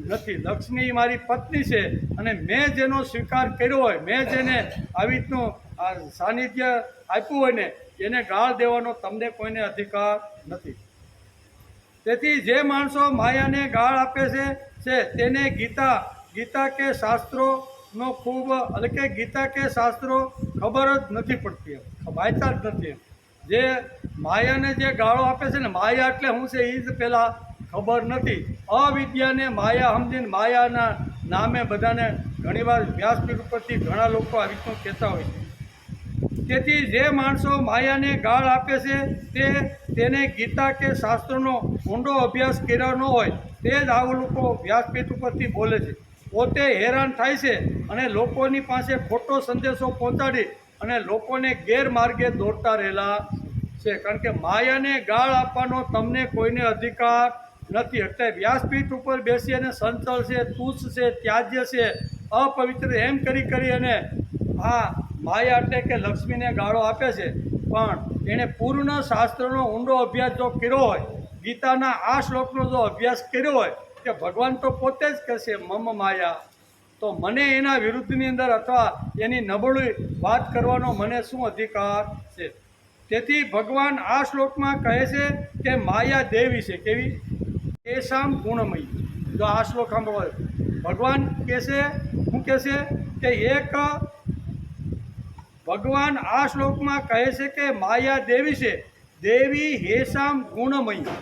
નથી. લક્ષ્મી મારી પત્ની છે અને મેં જેનો સ્વીકાર કર્યો હોય, મેં જેને આવી રીતનું સાનિધ્ય આપ્યું હોય ને એને ગાળ દેવાનો તમને કોઈને અધિકાર નથી. તેથી જે માણસો માયાને ગાળ આપે છે તેને ગીતા કે શાસ્ત્રોનો ખૂબ એટલે કે ગીતા કે શાસ્ત્રો ખબર જ નથી પડતી, વાંચતા જ નથી. જે માયાને જે ગાળો આપે છે ને, માયા એટલે શું છે એ જ પહેલાં ખબર નથી. અવિદ્યાને માયા સમજીને માયાના નામે બધાને ઘણીવાર વ્યાસપીઠ ઉપરથી ઘણા લોકો આવી રીતનું કહેતા હોય છે. તેથી જે માણસો માયાને ગાળ આપે છે તે તેને ગીતા કે શાસ્ત્રનો ઊંડો અભ્યાસ કર્યો ન હોય તે જ આવું લોકો વ્યાસપીઠ ઉપરથી બોલે છે. પોતે હેરાન થાય છે અને લોકોની પાસે ખોટો સંદેશો પહોંચાડી અને લોકોને ગેરમાર્ગે દોરતા રહેલા છે. કારણ કે માયાને ગાળ આપવાનો તમને કોઈને અધિકાર નથી. એટલે વ્યાસપીઠ ઉપર બેસી અને સંચળ છે, તુચ્છ છે, ત્યાજ્ય છે, અપવિત્ર એમ કરી અને આ માયા એટલે કે લક્ષ્મીને ગાળો આપે છે. પણ એણે પૂર્ણ શાસ્ત્રનો ઊંડો અભ્યાસ જો કર્યો હોય, ગીતાના આ શ્લોકનો જો અભ્યાસ કર્યો હોય કે ભગવાન તો પોતે જ કહેશે મમ માયા, તો મને એના વિરુદ્ધની અંદર અથવા એની નબળી વાત કરવાનો મને શું અધિકાર છે? તેથી ભગવાન આ શ્લોકમાં કહે છે કે માયા દેવી છે. કેવી? એસામ ગુણમયી. જો આ શ્લોક સાંભળો, ભગવાન કહેશે, શું કહેશે કે એક ભગવાન આ શ્લોકમાં કહે છે કે માયા દેવી છે. દેવી હેસામ ગુણમયી,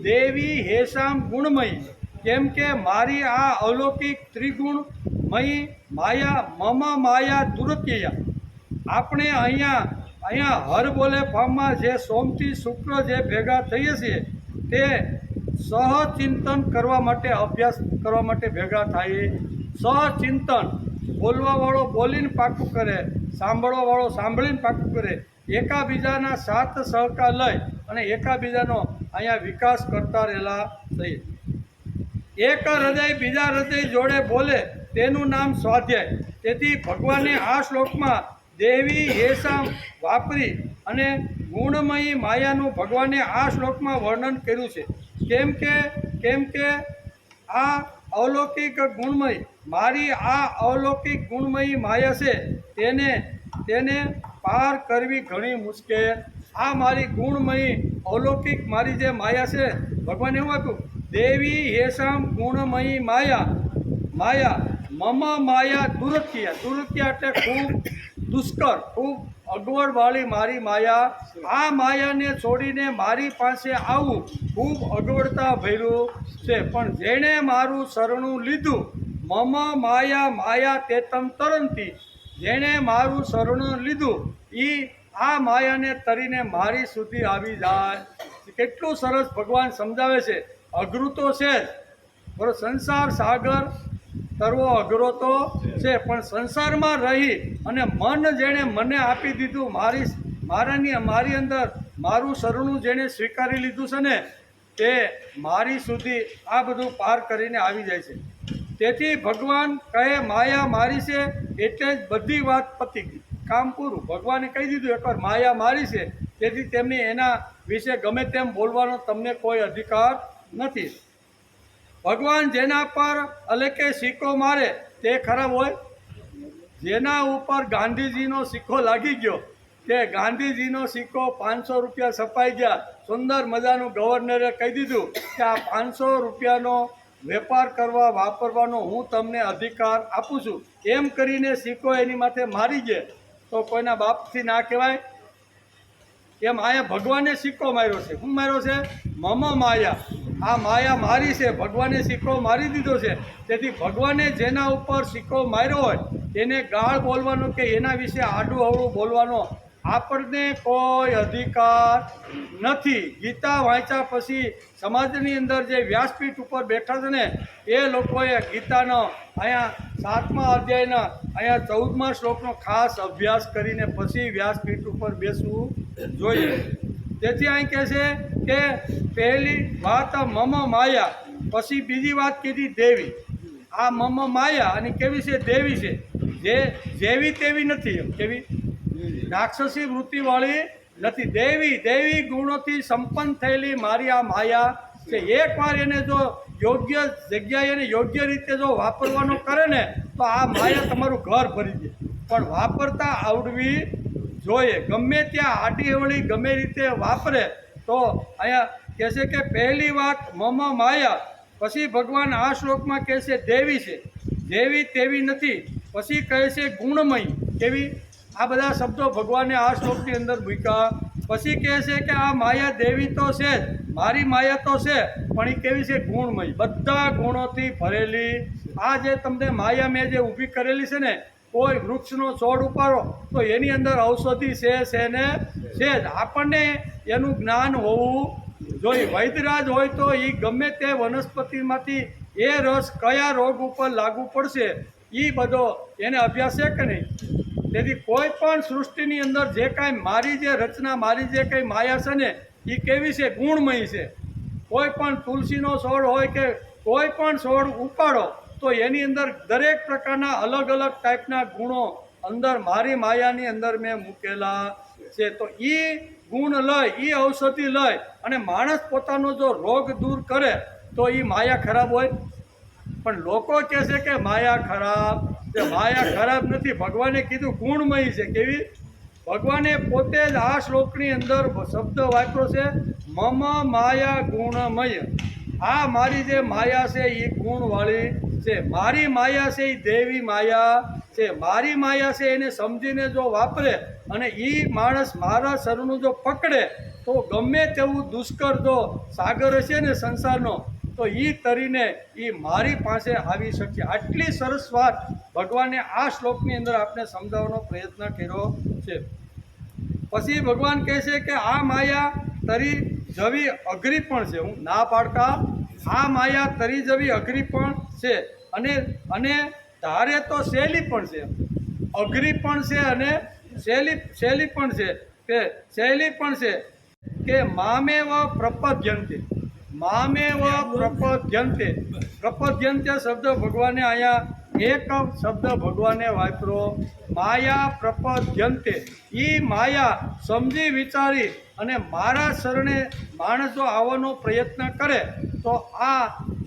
દેવી હેસામ ગુણમયી. કેમ કે મારી આ અલૌકિક ત્રિગુણમયી માયા મમ માયા દુરત્યયા. આપણે અહીંયા હર બોલે ફાર્મમાં જે સોમથી શુક્ર જે ભેગા થઈએ છીએ તે સહચિંતન કરવા માટે, અભ્યાસ કરવા માટે ભેગા થાય. સહચિંતન, બોલવાવાળો બોલીને પાકું કરે, સાંભળવાવાળો સાંભળીને પાકું કરે, એકાબીજાના સાથ સહકાર લઈ અને એકાબીજાનો અહીંયા વિકાસ કરતા રહેલા થઈએ. એક હૃદય બીજા હૃદય જોડે બોલે તેનું નામ સ્વાધ્યાય. તેથી ભગવાને આ શ્લોકમાં દેવી હેસામ વાપરી અને ગુણમયી માયાનું ભગવાને આ શ્લોકમાં વર્ણન કર્યું છે. કેમ કે આ અલૌકિક ગુણમય, મારી આ અલૌકિક ગુણમયી માયા છે તેને પાર કરવી ઘણી મુશ્કેલ. આ મારી ગુણમયી અલૌકિક મારી જે માયા છે, ભગવાન એવું આપ્યું, દેવી હેસામ ગુણમયી માયા મમ માયા દુરત્યા. દુરત્યા એટલે ખૂબ દુષ્કર, ખૂબ અગવડવાળી મારી માયા. આ માયાને છોડીને મારી પાસે આવવું ખૂબ અગવડતા ભર્યું છે. પણ જેણે મારું શરણું લીધું, મમ માયા તેતમ તરંતી, જેણે મારું શરણું લીધું એ આ માયાને તરીને મારી સુધી આવી જાય. કેટલું સરસ ભગવાન સમજાવે છે. અઘરું તો છે જ, બરો સંસાર સાગર તરવો અઘરો તો છે, પણ સંસારમાં રહી અને મન જેણે મને આપી દીધું, મારી અંદર મારું શરણું જેણે સ્વીકારી લીધું છે ને, તે મારી સુધી આ બધું પાર કરીને આવી જાય છે. તેથી ભગવાન કહે માયા મારી છે એટલે જ બધી વાત પતી ગઈ, કામ પૂરું. ભગવાને કહી દીધું એકવાર માયા મારી છે, તેથી તેમની એના વિશે ગમે તેમ બોલવાનો તમને કોઈ અધિકાર નથી. ભગવાન જેના પર અલેકે સિક્કો મારે તે ખરાબ હોય. જેના ઉપર ગાંધીજીનો સિક્કો લાગી ગયો કે ગાંધીજીનો સિક્કો 500 રૂપિયા છપાઈ ગયા, સુંદર મજાનું ગવર્નરે કહી દીધું કે આ 500 રૂપિયાનો વેપાર કરવા વાપરવાનો હું તમને અધિકાર આપું છું, એમ કરીને સિક્કો એની માથે મારી ગયા, તો કોઈના બાપથી ના કહેવાય? એમ અહીંયા ભગવાને સિક્કો માર્યો છે. શું માર્યો છે? મમ માયા. આ માયા મારી છે, ભગવાને સિક્કો મારી દીધો છે. તેથી ભગવાને જેના ઉપર સિક્કો માર્યો હોય એને ગાળ બોલવાનો કે એના વિશે આડું અવળું બોલવાનો આપણને કોઈ અધિકાર નથી. ગીતા વાંચ્યા પછી સમાજની અંદર જે વ્યાસપીઠ ઉપર બેઠા છે ને, એ લોકોએ ગીતાનો અહીંયા 7મા અધ્યાયના અહીંયા 14મા શ્લોકનો ખાસ અભ્યાસ કરીને પછી વ્યાસપીઠ ઉપર બેસવું જોઈએ. તેથી અહીં કહે છે કે પહેલી વાત મમ માયા, પછી બીજી વાત કીધી દેવી. આ મમ માયા અને કેવી છે? દેવી છે. જે જેવી તેવી નથી. એમ કેવી? રાક્ષસી વૃત્તિવાળી નથી. દેવી ગુણોથી સંપન્ન થયેલી મારી આ માયા છે. એકવાર એને જો યોગ્ય જગ્યાએ એને યોગ્ય રીતે જો વાપરવાનો કરે ને, તો આ માયા તમારું ઘર ભરી દે. પણ વાપરતા આવડવી જોઈએ. ગમે ત્યાં આડી અવળી ગમે રીતે વાપરે તો અહીંયા કહે છે કે પહેલી વાત મમ માયા, પછી ભગવાન આ શ્લોકમાં કહે છે દેવી છે, જેવી તેવી નથી. પછી કહે છે ગુણમય. કેવી? આ બધા શબ્દો ભગવાને આ શ્લોકની અંદર મૂક્યા. પછી કહે છે કે આ માયા દેવી તો છે જ, મારી માયા તો છે, પણ એ કેવી છે? ગુણમય, બધા ગુણોથી ભરેલી. આ જે તમને માયા મેં જે ઊભી કરેલી છે ને, કોઈ વૃક્ષનો છોડ ઉપાડો તો એની અંદર ઔષધિ છે ને છે જ. આપણને એનું જ્ઞાન હોવું જોઈએ. વૈદ્યરાજ હોય તો એ ગમે તે વનસ્પતિમાંથી એ રસ કયા રોગ ઉપર લાગુ પડશે એ બધો એને અભ્યાસ છે કે નહીં. તેથી કોઈ પણ સૃષ્ટિની અંદર જે કાંઈ મારી જે રચના, મારી જે કંઈ માયા છે ને એ કેવી છે? ગુણમય છે. કોઈ પણ તુલસીનો છોડ હોય કે કોઈ પણ છોડ ઉપાડો તો એની અંદર દરેક પ્રકારના અલગ અલગ ટાઈપના ગુણો અંદર મારી માયાની અંદર મેં મૂકેલા છે. તો એ ગુણ લઈ, એ ઔષધિ લઈ અને માણસ પોતાનો જો રોગ દૂર કરે તો એ માયા ખરાબ હોય. પણ લોકો કહે છે કે માયા ખરાબ, તે માયા ખરાબ નથી. ભગવાને કીધું ગુણમય છે. કેવી? ભગવાને પોતે જ આ શ્લોકની અંદર શબ્દ વાપર્યો છે, મમ માયા ગુણમય. આ મારી જે માયા છે એ ગુણવાળી છે. મારી માયા છે એ દેવી માયા છે. મારી માયા છે એને સમજીને જો વાપરે અને એ માણસ મારા શરણું જો પકડે તો ગમે તેવું દુષ્કર જો સાગર હશે ને સંસારનો તો એ તરીને એ મારી પાસે આવી શકશે. આટલી સરસ વાત ભગવાને આ શ્લોકની અંદર આપણે સમજાવવાનો પ્રયત્ન કર્યો છે. પછી ભગવાન કહે છે કે આ માયા તરી જવી અઘરી પણ છે. હું ના પાડતા આ માયા તરી જવી અઘરી પણ છે અને ધારે તો સહેલી પણ છે. અઘરી પણ છે અને સહેલી પણ છે. કે સહેલી પણ છે કે મામેવ પ્રપદ્યંતે. મામેવ પ્રપદ્યંતે. પ્રપદ્યંતે શબ્દ ભગવાને અહીંયા એક શબ્દ ભગવાને વાપરો, માયા પ્રપદ્યંતે. એ માયા સમજી વિચારી અને મારા શરણે માણસ જો આવવાનો પ્રયત્ન કરે તો આ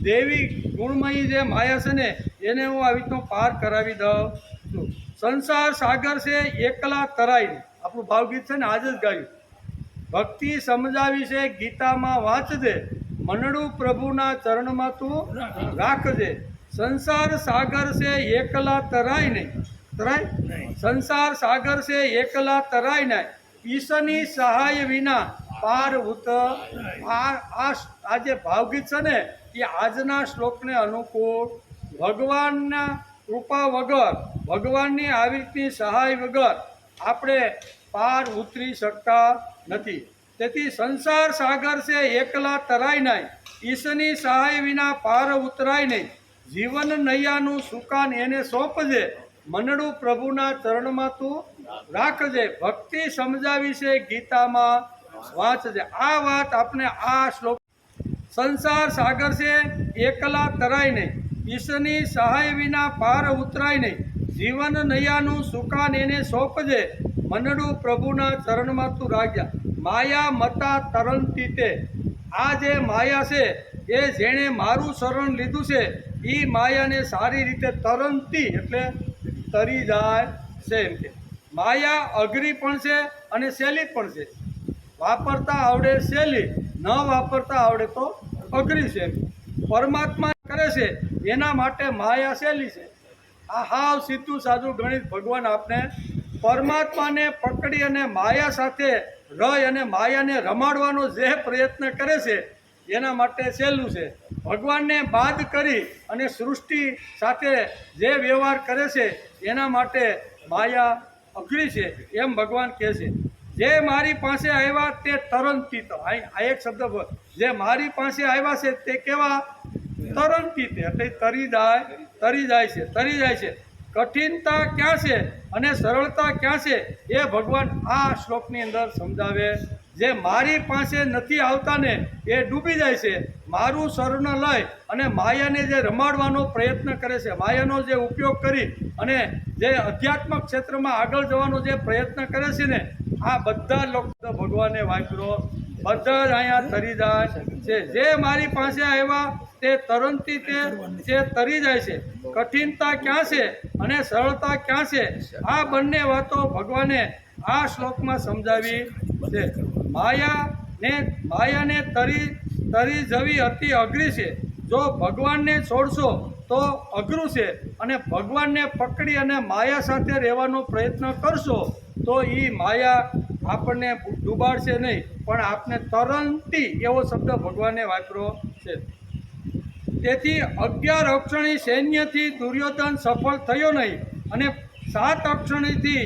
દેવી ગુણમયી જે માયા છે ને એને હું આવી રીતનો પાર કરાવી દઉં છું. સંસાર સાગર છે એકલા તરાય નહીં. આપણું ભાવગીત છે ને આજે જ ગાયું. ભક્તિ સમજાવી છે ગીતામાં વાંચજે, મનડું પ્રભુના ચરણમાં તું રાખજે. સંસાર સાગર છે એકલા તરાય નહીં. તરાય? સંસાર સાગર છે એકલા તરાય નહીં. ઈશ્વરની સહાય વિના પાર આ જે ભાવગીત છે ને એ આજના શ્લોકને અનુકૂળ. ભગવાનના કૃપા વગર, ભગવાનની આવી રીતની સહાય વગર આપણે પાર ઉતરી શકતા નથી. તેથી સંસાર સાગર છે એકલા તરાય નહીં. ઈશ્વરની સહાય વિના પાર ઉતરાય નહીં. જીવન નૈયાનું સુકાન એને સોંપજે, મનડું પ્રભુના ચરણમાં તું રાખજે. ભક્તિ સમજાવી છે ગીતામાં વાંચજે. આ વાત આપણે આ શ્લોક. સંસાર સાગર છે એકલા તરાય નહીં. ઈશ્વરની સહાય વિના પાર ઉતરાય નહીં. જીવન નૈયાનું સુકાન એને સોંપજે, મનડું પ્રભુના ચરણમાં તું રાખજા. માયા મતા તરંતી તે. આ જે માયા છે એ જેણે મારું શરણ લીધું છે એ માયાને સારી રીતે તરંતી એટલે તરી જાય છે. એમ કે માયા અઘરી પણ છે અને સહેલી પણ છે. વાપરતા આવડે સહેલી, ન વાપરતા આવડે તો અઘરી છે. પરમાત્મા કરે છે એના માટે માયા સહેલી છે. આ હાવ સીધું સાદું ગણિત ભગવાન આપને પરમાત્માને પકડી અને માયા સાથે રહી અને માયાને રમાડવાનો જે પ્રયત્ન કરે છે એના માટે સહેલું છે. ભગવાનને બાદ કરી અને સૃષ્ટિ સાથે જે વ્યવહાર કરે છે એના માટે માયા અઘરી છે એમ ભગવાન કહે છે. જે મારી પાસે આવ્યા તે તરંતી. તો આ એક શબ્દ, જે મારી પાસે આવ્યા છે તે કેવા? તરંતી. તે એટલે તરી જાય છે. કઠિનતા ક્યાં છે અને સરળતા ક્યાં છે એ ભગવાન આ શ્લોકની અંદર સમજાવે. જે મારી પાસે નથી આવતા ને એ ડૂબી જાય છે. મારું શરણ લઈ અને માયાને જે રમાડવાનો પ્રયત્ન કરે છે, માયાનો જે ઉપયોગ કરી અને જે અધ્યાત્મક ક્ષેત્રમાં આગળ જવાનો જે પ્રયત્ન કરે છે ને આ બધા લોકો ભગવાને વાપરો. બધા જ અહીંયા તરી જાય છે. જે મારી પાસે આવ્યા તે તરંતી તે તરી જાય છે. કઠિનતા ક્યાં છે અને સરળતા ક્યાં છે આ બંને વાતો ભગવાને આ શ્લોકમાં સમજાવી છે. માયાને તરી જવી અતિ અઘરી છે. જો ભગવાનને છોડશો તો અઘરું છે અને ભગવાનને પકડી અને માયા સાથે રહેવાનો પ્રયત્ન કરશો તો એ માયા આપણને ડૂબાડશે નહીં પણ આપને તરંતી એવો શબ્દ ભગવાને વાપર્યો છે. તેથી 11 અક્ષણી સૈન્યથી દુર્યોધન સફળ થયો નહીં અને 7 અક્ષણીથી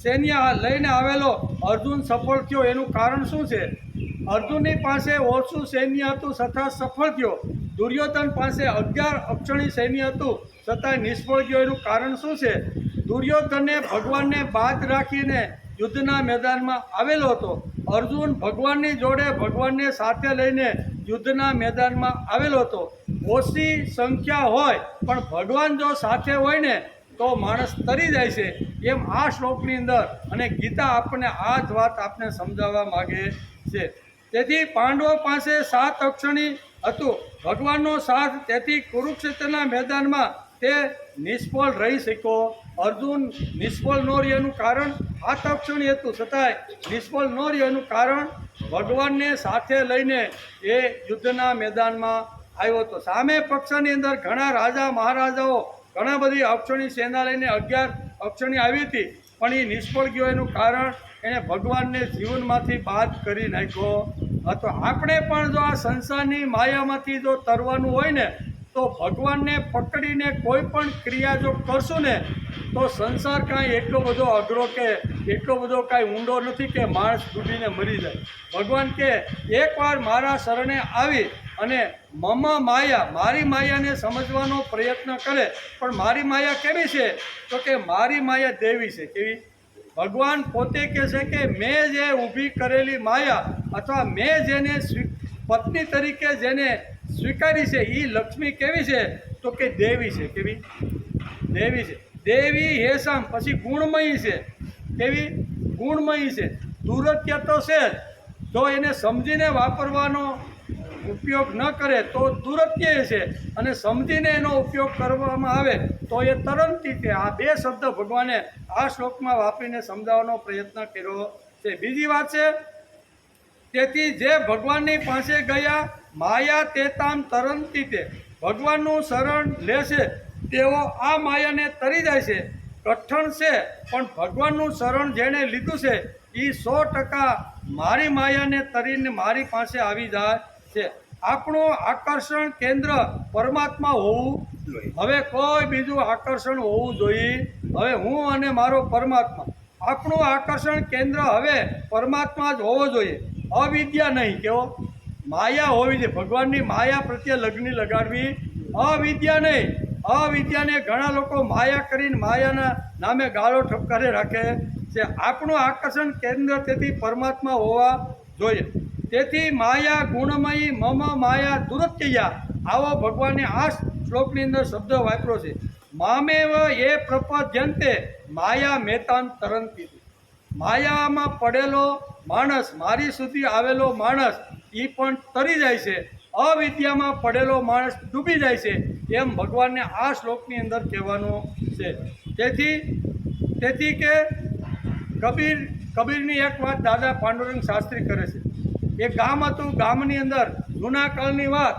સૈન્ય લઈને આવેલો અર્જુન સફળ થયો, એનું કારણ શું છે? અર્જુનની પાસે ઓછું સૈન્ય હતું છતાં સફળ થયો. દુર્યોધન પાસે 11 અક્ષણી સૈન્ય હતું છતાંય નિષ્ફળ ગયો, એનું કારણ શું છે? દુર્યોધને ભગવાનને બાદ રાખીને યુદ્ધના મેદાનમાં આવેલો હતો. અર્જુન ભગવાનની જોડે ભગવાનને સાથે લઈને યુદ્ધના મેદાનમાં આવેલો હતો. ઓછી સંખ્યા હોય પણ ભગવાન જો સાથે હોય ને તો માણસ તરી જાય છે. એમ આ શ્લોકની અંદર અને ગીતા આપણને આ જ વાત આપને સમજાવવા માગે છે. તેથી પાંડવો પાસે 7 અક્ષણી હતું, ભગવાનનો સાથ, તેથી કુરુક્ષેત્રના મેદાનમાં તે નિષ્ફળ રહી શક્યો. અર્જુન નિષ્ફળ ન રહ્યો એનું કારણ 7 અક્ષણી હતું છતાંય નિષ્ફળ ન રહ્યો એનું કારણ ભગવાનને સાથે લઈને એ યુદ્ધના મેદાનમાં આવ્યો હતો. સામે પક્ષની અંદર ઘણા રાજા મહારાજાઓ ઘણા બધી અક્ષણી સેના લઈને 11 અક્ષણી આવી હતી, પણ એ નિષ્ફળ ગયો એનું કારણ એણે ભગવાનને જીવનમાંથી બાદ કરી નાખ્યો હતો. આપણે પણ જો આ સંસારની માયામાંથી જો તરવાનું હોય ને તો ભગવાનને પકડીને કોઈ પણ ક્રિયા જો કરશું ને તો સંસાર કાંઈ એટલો બધો અઘરો કે એટલો બધો કાંઈ ઊંડો નથી કે માણસ ડૂબીને મરી જાય. ભગવાન કે એકવાર મારા શરણે આવી અને મમ માયા, મારી માયાને સમજવાનો પ્રયત્ન કરે. પણ મારી માયા કેવી છે? તો કે મારી માયા દેવી છે. કેવી? ભગવાન પોતે કહે છે કે મેં જે ઊભી કરેલી માયા અથવા મેં જેને પત્ની તરીકે જેને સ્વીકારી છે એ લક્ષ્મી કેવી છે? તો કે દેવી છે. કેવી? દેવી છે. દેવી હેસામ, પછી ગુણમયી છે. કેવી? ગુણમયી છે. દુરત્ય તો છે જ, જો એને સમજીને વાપરવાનો ઉપયોગ ન કરે તો દુરત્ય છે, અને સમજીને એનો ઉપયોગ કરવામાં આવે તો એ તરંતી છે. આ 2 શબ્દ ભગવાને આ શ્લોકમાં વાપરીને સમજાવવાનો પ્રયત્ન કર્યો છે. બીજી વાત છે, તેથી જે ભગવાનની પાસે ગયા માયા તેતામ તરંતી તે, ભગવાનનું શરણ લેશે તેઓ આ માયાને તરી જાય છે. કઠણ છે પણ ભગવાનનું શરણ જેણે લીધું છે એ 100% મારી માયાને તરીને મારી પાસે આવી જાય છે. આપણું આકર્ષણ કેન્દ્ર પરમાત્મા હોવું જોઈએ. હવે કોઈ બીજું આકર્ષણ હોવું જોઈએ. હવે હું અને મારો પરમાત્મા, આપણું આકર્ષણ કેન્દ્ર હવે પરમાત્મા જ હોવો જોઈએ. અવિદ્યા નહીં. કેવો? માયા હોવી જોઈએ. ભગવાનની માયા પ્રત્યે લગ્ની લગાડવી, અવિદ્યા નહીં. અવિદ્યાને ઘણા લોકો માયા કરીને માયાના નામે ગાળો ઠપકારે રાખે છે. આપણું આકર્ષણ કેન્દ્ર તેથી પરમાત્મા હોવા જોઈએ. તેથી માયા ગુણમયી મમ માયા દુરત્યયા, આવો ભગવાને આ શ્લોકની અંદર શબ્દ વાપર્યો છે. મામેવ એ પ્રપદ્યંતે માયા મેતાન તરંતી, માયામાં પડેલો માણસ, મારી સુધી આવેલો માણસ એ પણ તરી જાય છે. અવિદ્યામાં પડેલો માણસ ડૂબી જાય છે. એમ ભગવાનને આ શ્લોકની અંદર કહેવાનું છે. તેથી કે કબીરની એક વાત દાદા પાંડુરંગ શાસ્ત્રી કરે છે. એક ગામ હતું, ગામની અંદર જૂના કાળની વાત,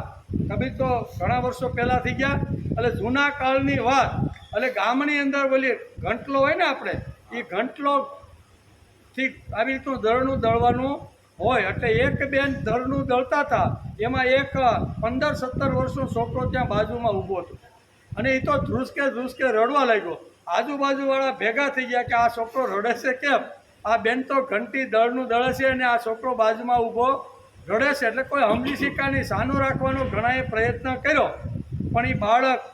કબીર તો ઘણા વર્ષો પહેલાં થઈ ગયા, એટલે જૂના કાળની વાત, એટલે ગામની અંદર બોલી ઘંટલો હોય ને આપણે, એ ઘંટલોથી આવી રીતનું દળનું દળવાનું હોય. એટલે એક બેન દળનું દળતા હતા, એમાં એક 15-17 વર્ષનો છોકરો ત્યાં બાજુમાં ઊભો હતો, અને એ તો ધ્રુસકે રડવા લાગ્યો. આજુબાજુવાળા ભેગા થઈ ગયા કે આ છોકરો રડે છે કેમ? આ બેન તો ઘંટી દળનું દળે છે અને આ છોકરો બાજુમાં ઊભો રડે છે. એટલે કોઈ સમજી શીખા નહીં. સાનો રાખવાનો ઘણાએ પ્રયત્ન કર્યો, પણ એ બાળક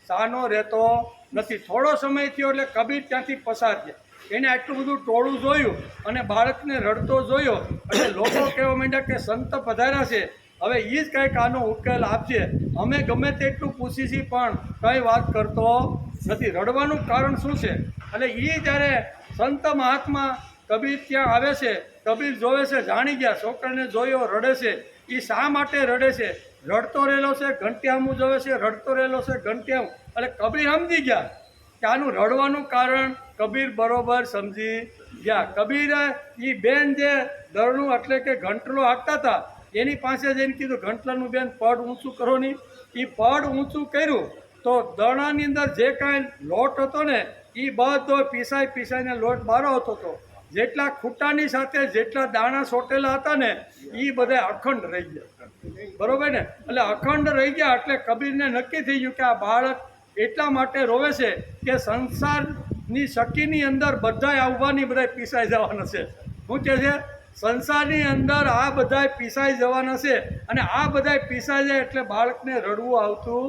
સાનો રહેતો નથી. થોડો સમય થયો એટલે કબીર ત્યાંથી પસાર થયા. એને આટલું બધું ટોળું જોયું અને બાળકને રડતો જોયો, એટલે લોકો કહેવા માંડ્યા કે સંત પધાર્યા છે, હવે એ જ કંઈક આનો ઉકેલ આપશે. અમે ગમે તેટલું પૂછી છીએ પણ કંઈ વાત કરતો નથી. રડવાનું કારણ શું છે? એટલે એ જ્યારે સંત મહાત્મા કબીર ત્યાં આવે છે, કબીર જોવે છે, જાણી ગયા છોકરાને જોયો રડે છે. એ શા માટે રડે છે? રડતો રહેલો છે, ઘંટિયામું જોવે છે, રડતો રહેલો છે ઘંટિયામું. એટલે કબીર સમજી ગયા કે આનું રડવાનું કારણ કબીર બરોબર સમજી ગયા. કબીરે એ બેન જે દળનું એટલે કે ઘંટલો હાંકતા હતા એની પાસે જઈને કીધું, ઘંટલાનું બેન પડ ઊંચું કરો નહીં. એ પડ ઊંચું કર્યું તો દળાની અંદર જે કાંઈ લોટ હતો ને એ બધો પીસાઈને લોટ બારો હતો. જેટલા ખૂટાની સાથે જેટલા દાણા સોટેલા હતા ને એ બધા અખંડ રહી ગયા. બરોબર ને? એટલે અખંડ રહી ગયા એટલે કબીરને નક્કી થઈ ગયું કે આ બાળક એટલા માટે રોવે છે કે સંસાર ની સખીની અંદર બધાય આવવાની, બધાય પીસાઈ જવાના છે. શું કહે છે? સંસારની અંદર આ બધાય પીસાઈ જવાના છે. અને આ બધાય પીસાઈ જાય એટલે બાળકને રડવું આવતું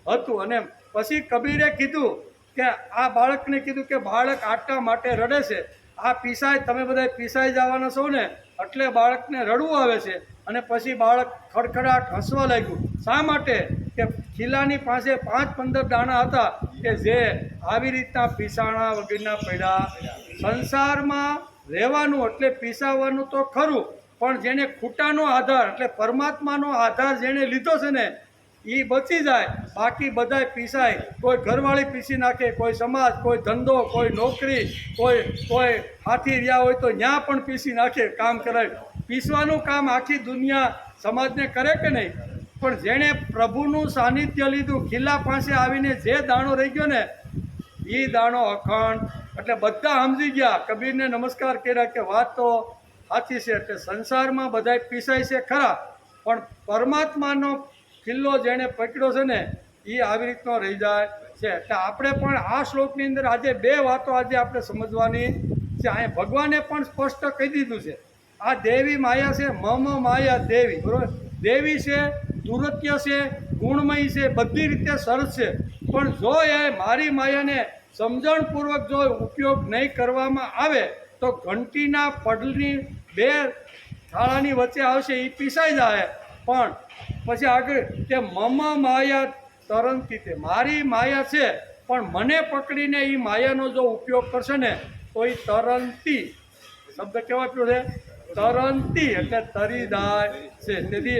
હતું. અને પછી કબીરે કીધું કે આ બાળકને કીધું કે બાળક આટલા માટે રડે છે, આ પીસાય, તમે બધા પીસાઈ જવાના છો ને એટલે બાળકને રડવું આવે છે. અને પછી બાળક ખડખડાટ હસવા લાગ્યું. શા માટે? કે ખીલાની પાસે 5-15 દાણા હતા કે જે આવી રીતના પીસાણા વગરના પડ્યા. સંસારમાં રહેવાનું એટલે પીસાવાનું તો ખરું, પણ જેને ખૂટાનો આધાર એટલે પરમાત્માનો આધાર જેણે લીધો છે ને એ બચી જાય. બાકી બધાય પીસાય. કોઈ ઘરવાળી પીસી નાખે, કોઈ સમાજ, કોઈ ધંધો, કોઈ નોકરી, કોઈ હાથી રહ્યા હોય તો ત્યાં પણ પીસી નાખે, કામ કરાય. પીસવાનું કામ આખી દુનિયા સમાજને કરે કે નહીં? પણ જેણે પ્રભુનું સાનિધ્ય લીધું, ખીલા પાસે આવીને જે દાણો રહી ગયો ને એ દાણો અખંડ. એટલે બધા સમજી ગયા, કબીરને નમસ્કાર કર્યા કે વાત તો સાચી છે. એટલે સંસારમાં બધાય પીસાય છે ખરા, પણ પરમાત્માનો ખિલ્લો જેણે પકડ્યો છે ને એ આવી રીતનો રહી જાય છે. એટલે આપણે પણ આ શ્લોકની અંદર આજે 2 વાતો આજે આપણે સમજવાની છે. અહીંયા ભગવાને પણ સ્પષ્ટ કહી દીધું છે, આ દેવી માયા છે, મમ માયા દેવી. બરોબર? દેવી છે, દુરત્ય છે, ગુણમયી છે, બધી રીતે સરસ છે. પણ જો એ મારી માયાને સમજણપૂર્વક જો ઉપયોગ નહીં કરવામાં આવે તો ઘંટીના પડની 2 થાળાની વચ્ચે આવશે, એ પીસાઈ જાય. પણ પછી આગળ કે મમ માયા તરંતી, તે મારી માયા છે પણ મને પકડીને એ માયાનો જો ઉપયોગ કરશે ને તો એ તરંતી શબ્દ કેવો આપ્યો છે? તરંતી એટલે તરી જાય છે.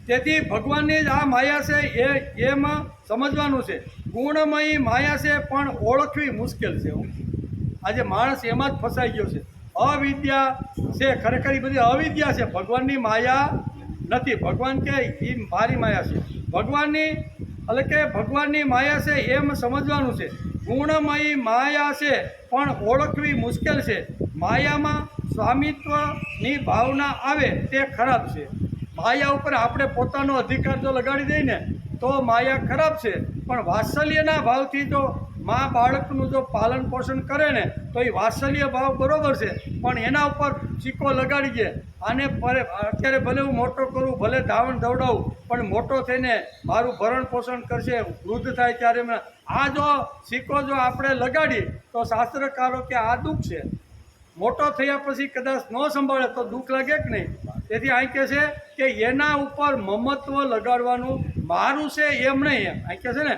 તેથી ભગવાનની જ આ માયા છે એમાં સમજવાનું છે. ગુણમયી માયા છે પણ ઓળખવી મુશ્કેલ છે. આજે માણસ એમાં જ ફસાઈ ગયો છે. અવિદ્યા છે, ખરેખર એ બધી અવિદ્યા છે, ભગવાનની માયા નથી. ભગવાન કે એ મારી માયા છે. ભગવાનની એટલે કે ભગવાનની માયા છે એમ સમજવાનું છે. ગુણમયી માયા છે પણ ઓળખવી મુશ્કેલ છે. માયામાં સ્વામિત્વની ભાવના આવે તે ખરાબ છે. માયા ઉપર આપણે પોતાનો અધિકાર જો લગાડી દઈએ ને તો માયા ખરાબ છે. પણ વાત્સલ્યના ભાવથી જો મા બાળકનું જો પાલન પોષણ કરે ને તો એ વાત્સલ્ય ભાવ બરોબર છે. પણ એના ઉપર ચીકો લગાડી દે, આને અત્યારે ભલે હું મોટો કરું, ભલે ધાવણ દવડાવું, પણ મોટો થઈને મારું ભરણ પોષણ કરશે, વૃદ્ધ થાય ત્યારે આ જો સિક્કો જો આપણે લગાડીએ તો શાસ્ત્રકારો કે આ દુઃખ છે. મોટો થયા પછી કદાચ ન સંભાળે તો દુઃખ લાગે કે નહીં? તેથી અહીં કહે છે કે એના ઉપર મમત્વ લગાડવાનું, મારું છે એમ નહીં. એમ અહીં કહે છે ને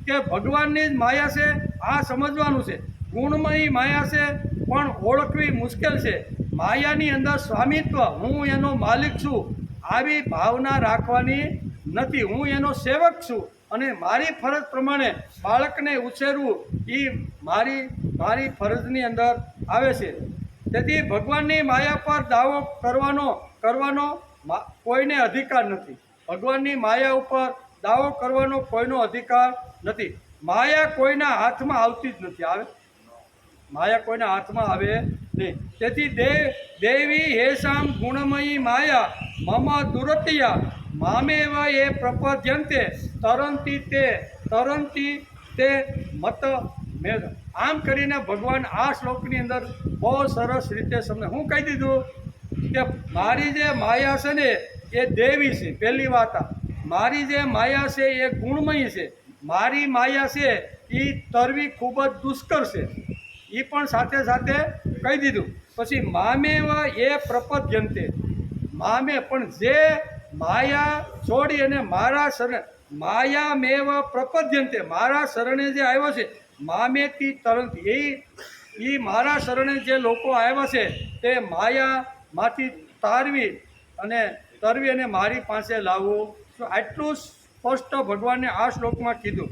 કે ભગવાનની જ માયા છે, આ સમજવાનું છે. ગુણમયી માયા છે પણ ઓળખવી મુશ્કેલ છે. માયાની અંદર સ્વામિત્વ, હું એનો માલિક છું, આવી ભાવના રાખવાની નથી. હું એનો સેવક છું અને મારી ફરજ પ્રમાણે બાળકને ઉછેરવું એ મારી ફરજની અંદર આવે છે. તેથી ભગવાનની માયા પર દાવો કરવાનો કોઈને અધિકાર નથી. ભગવાનની માયા ઉપર દાવો કરવાનો કોઈનો અધિકાર નથી. માયા કોઈના હાથમાં આવતી જ નથી. આવે માયા કોઈના હાથમાં આવે નહીં. તેથી દેવી હેશામ ગુણમયી માયા મમ દુરત્યા મામેવ એ પ્રપદ્યંતે તરંતી તે મત મેઘ. આમ કરીને ભગવાન આ શ્લોકની અંદર બહુ સરસ રીતે હું કહી દીધું કે મારી જે માયા છે ને એ દેવી છે. પહેલી વાત, મારી જે માયા છે એ ગુણમયી છે. મારી માયા છે એ તરવી ખૂબ જ દુષ્કર છે, એ પણ સાથે સાથે કહી દીધું. પછી મામેવ એ પ્રપદ્યંતે, મામે પણ જે માયા છોડી અને મારા શરણે, માયામેવ પ્રપદ્યંતે, મારા શરણે જે આવ્યો છે, મામેથી તરંતી, એ મારા શરણે જે લોકો આવ્યા છે તે માયામાંથી તરવી અને મારી પાસે લાવવું. આટલું સ્પષ્ટ ભગવાને આ શ્લોકમાં કીધું.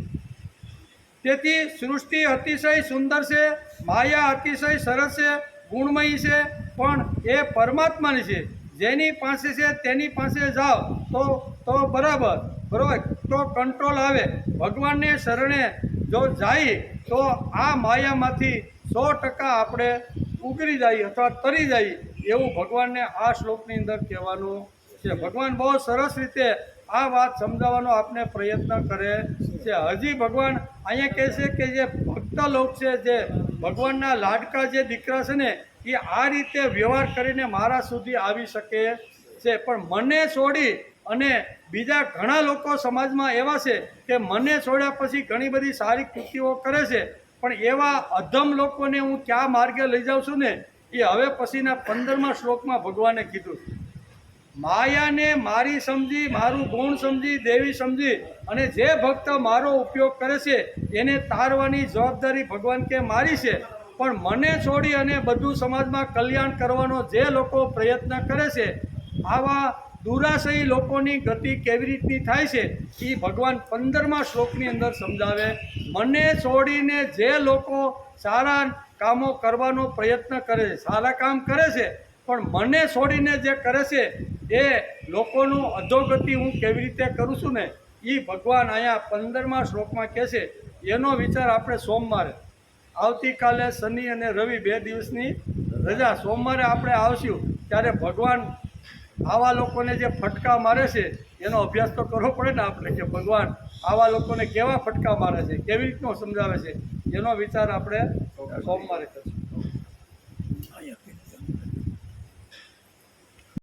તેથી સૃષ્ટિ અતિશય સુંદર છે, માયા અતિશય સરસ છે, ગુણમયી છે, પણ એ પરમાત્માની છે. જેની પાસે છે તેની પાસે જાઓ તો બરાબર તો કંટ્રોલ આવે. ભગવાનને શરણે જો જાય તો આ માયામાંથી 100% આપણે ઉગરી જઈએ અથવા તરી જઈએ, એવું ભગવાનને આ શ્લોકની અંદર કહેવાનું છે. ભગવાન બહુ સરસ રીતે આ વાત સમજાવવાનો આપણે પ્રયત્ન કરે છે. હજી ભગવાન અહીંયા કહે છે કે જે ભક્ત લોક છે, જે ભગવાનના લાડકા જે દીકરા છે ને, એ આ રીતે વ્યવહાર કરીને મારા સુધી આવી શકે છે. પણ મને છોડી અને બીજા ઘણા લોકો સમાજમાં એવા છે કે મને છોડ્યા પછી ઘણી બધી સારી કૃતિઓ કરે છે, પણ એવા અધમ લોકોને હું ક્યાં માર્ગે લઈ જાઉં છું ને, એ હવે પછીના 15મા શ્લોકમાં ભગવાને કીધું. માયાને મારી સમજી, મારું ગુણ સમજી, દેવી સમજી અને જે ભક્ત મારો ઉપયોગ કરે છે એને તારવાની જવાબદારી ભગવાન કે મારી છે. પણ મને છોડી અને બધું સમાજમાં કલ્યાણ કરવાનો જે લોકો પ્રયત્ન કરે છે, આવા દુરાશયી લોકોની ગતિ કેવી રીતની થાય છે એ ભગવાન 15મા શ્લોકની અંદર સમજાવે. મને છોડીને જે લોકો સારા કામો કરવાનો પ્રયત્ન કરે છે, સારા કામ કરે છે, પણ મને છોડીને જે કરે છે એ લોકોનું અધોગતિ હું કેવી રીતે કરું છું ને, એ ભગવાન અહીંયા 15મા શ્લોકમાં કહે છે. એનો વિચાર આપણે સોમવારે, આવતીકાલે શનિ અને રવિ 2 દિવસની રજા, સોમવારે આપણે આવશું ત્યારે ભગવાન આવા લોકોને જે ફટકા મારે છે એનો અભ્યાસ તો કરવો પડે ને આપણે, કે ભગવાન આવા લોકોને કેવા ફટકા મારે છે, કેવી રીતનો સમજાવે છે, એનો વિચાર આપણે સોમવારે કરીશું.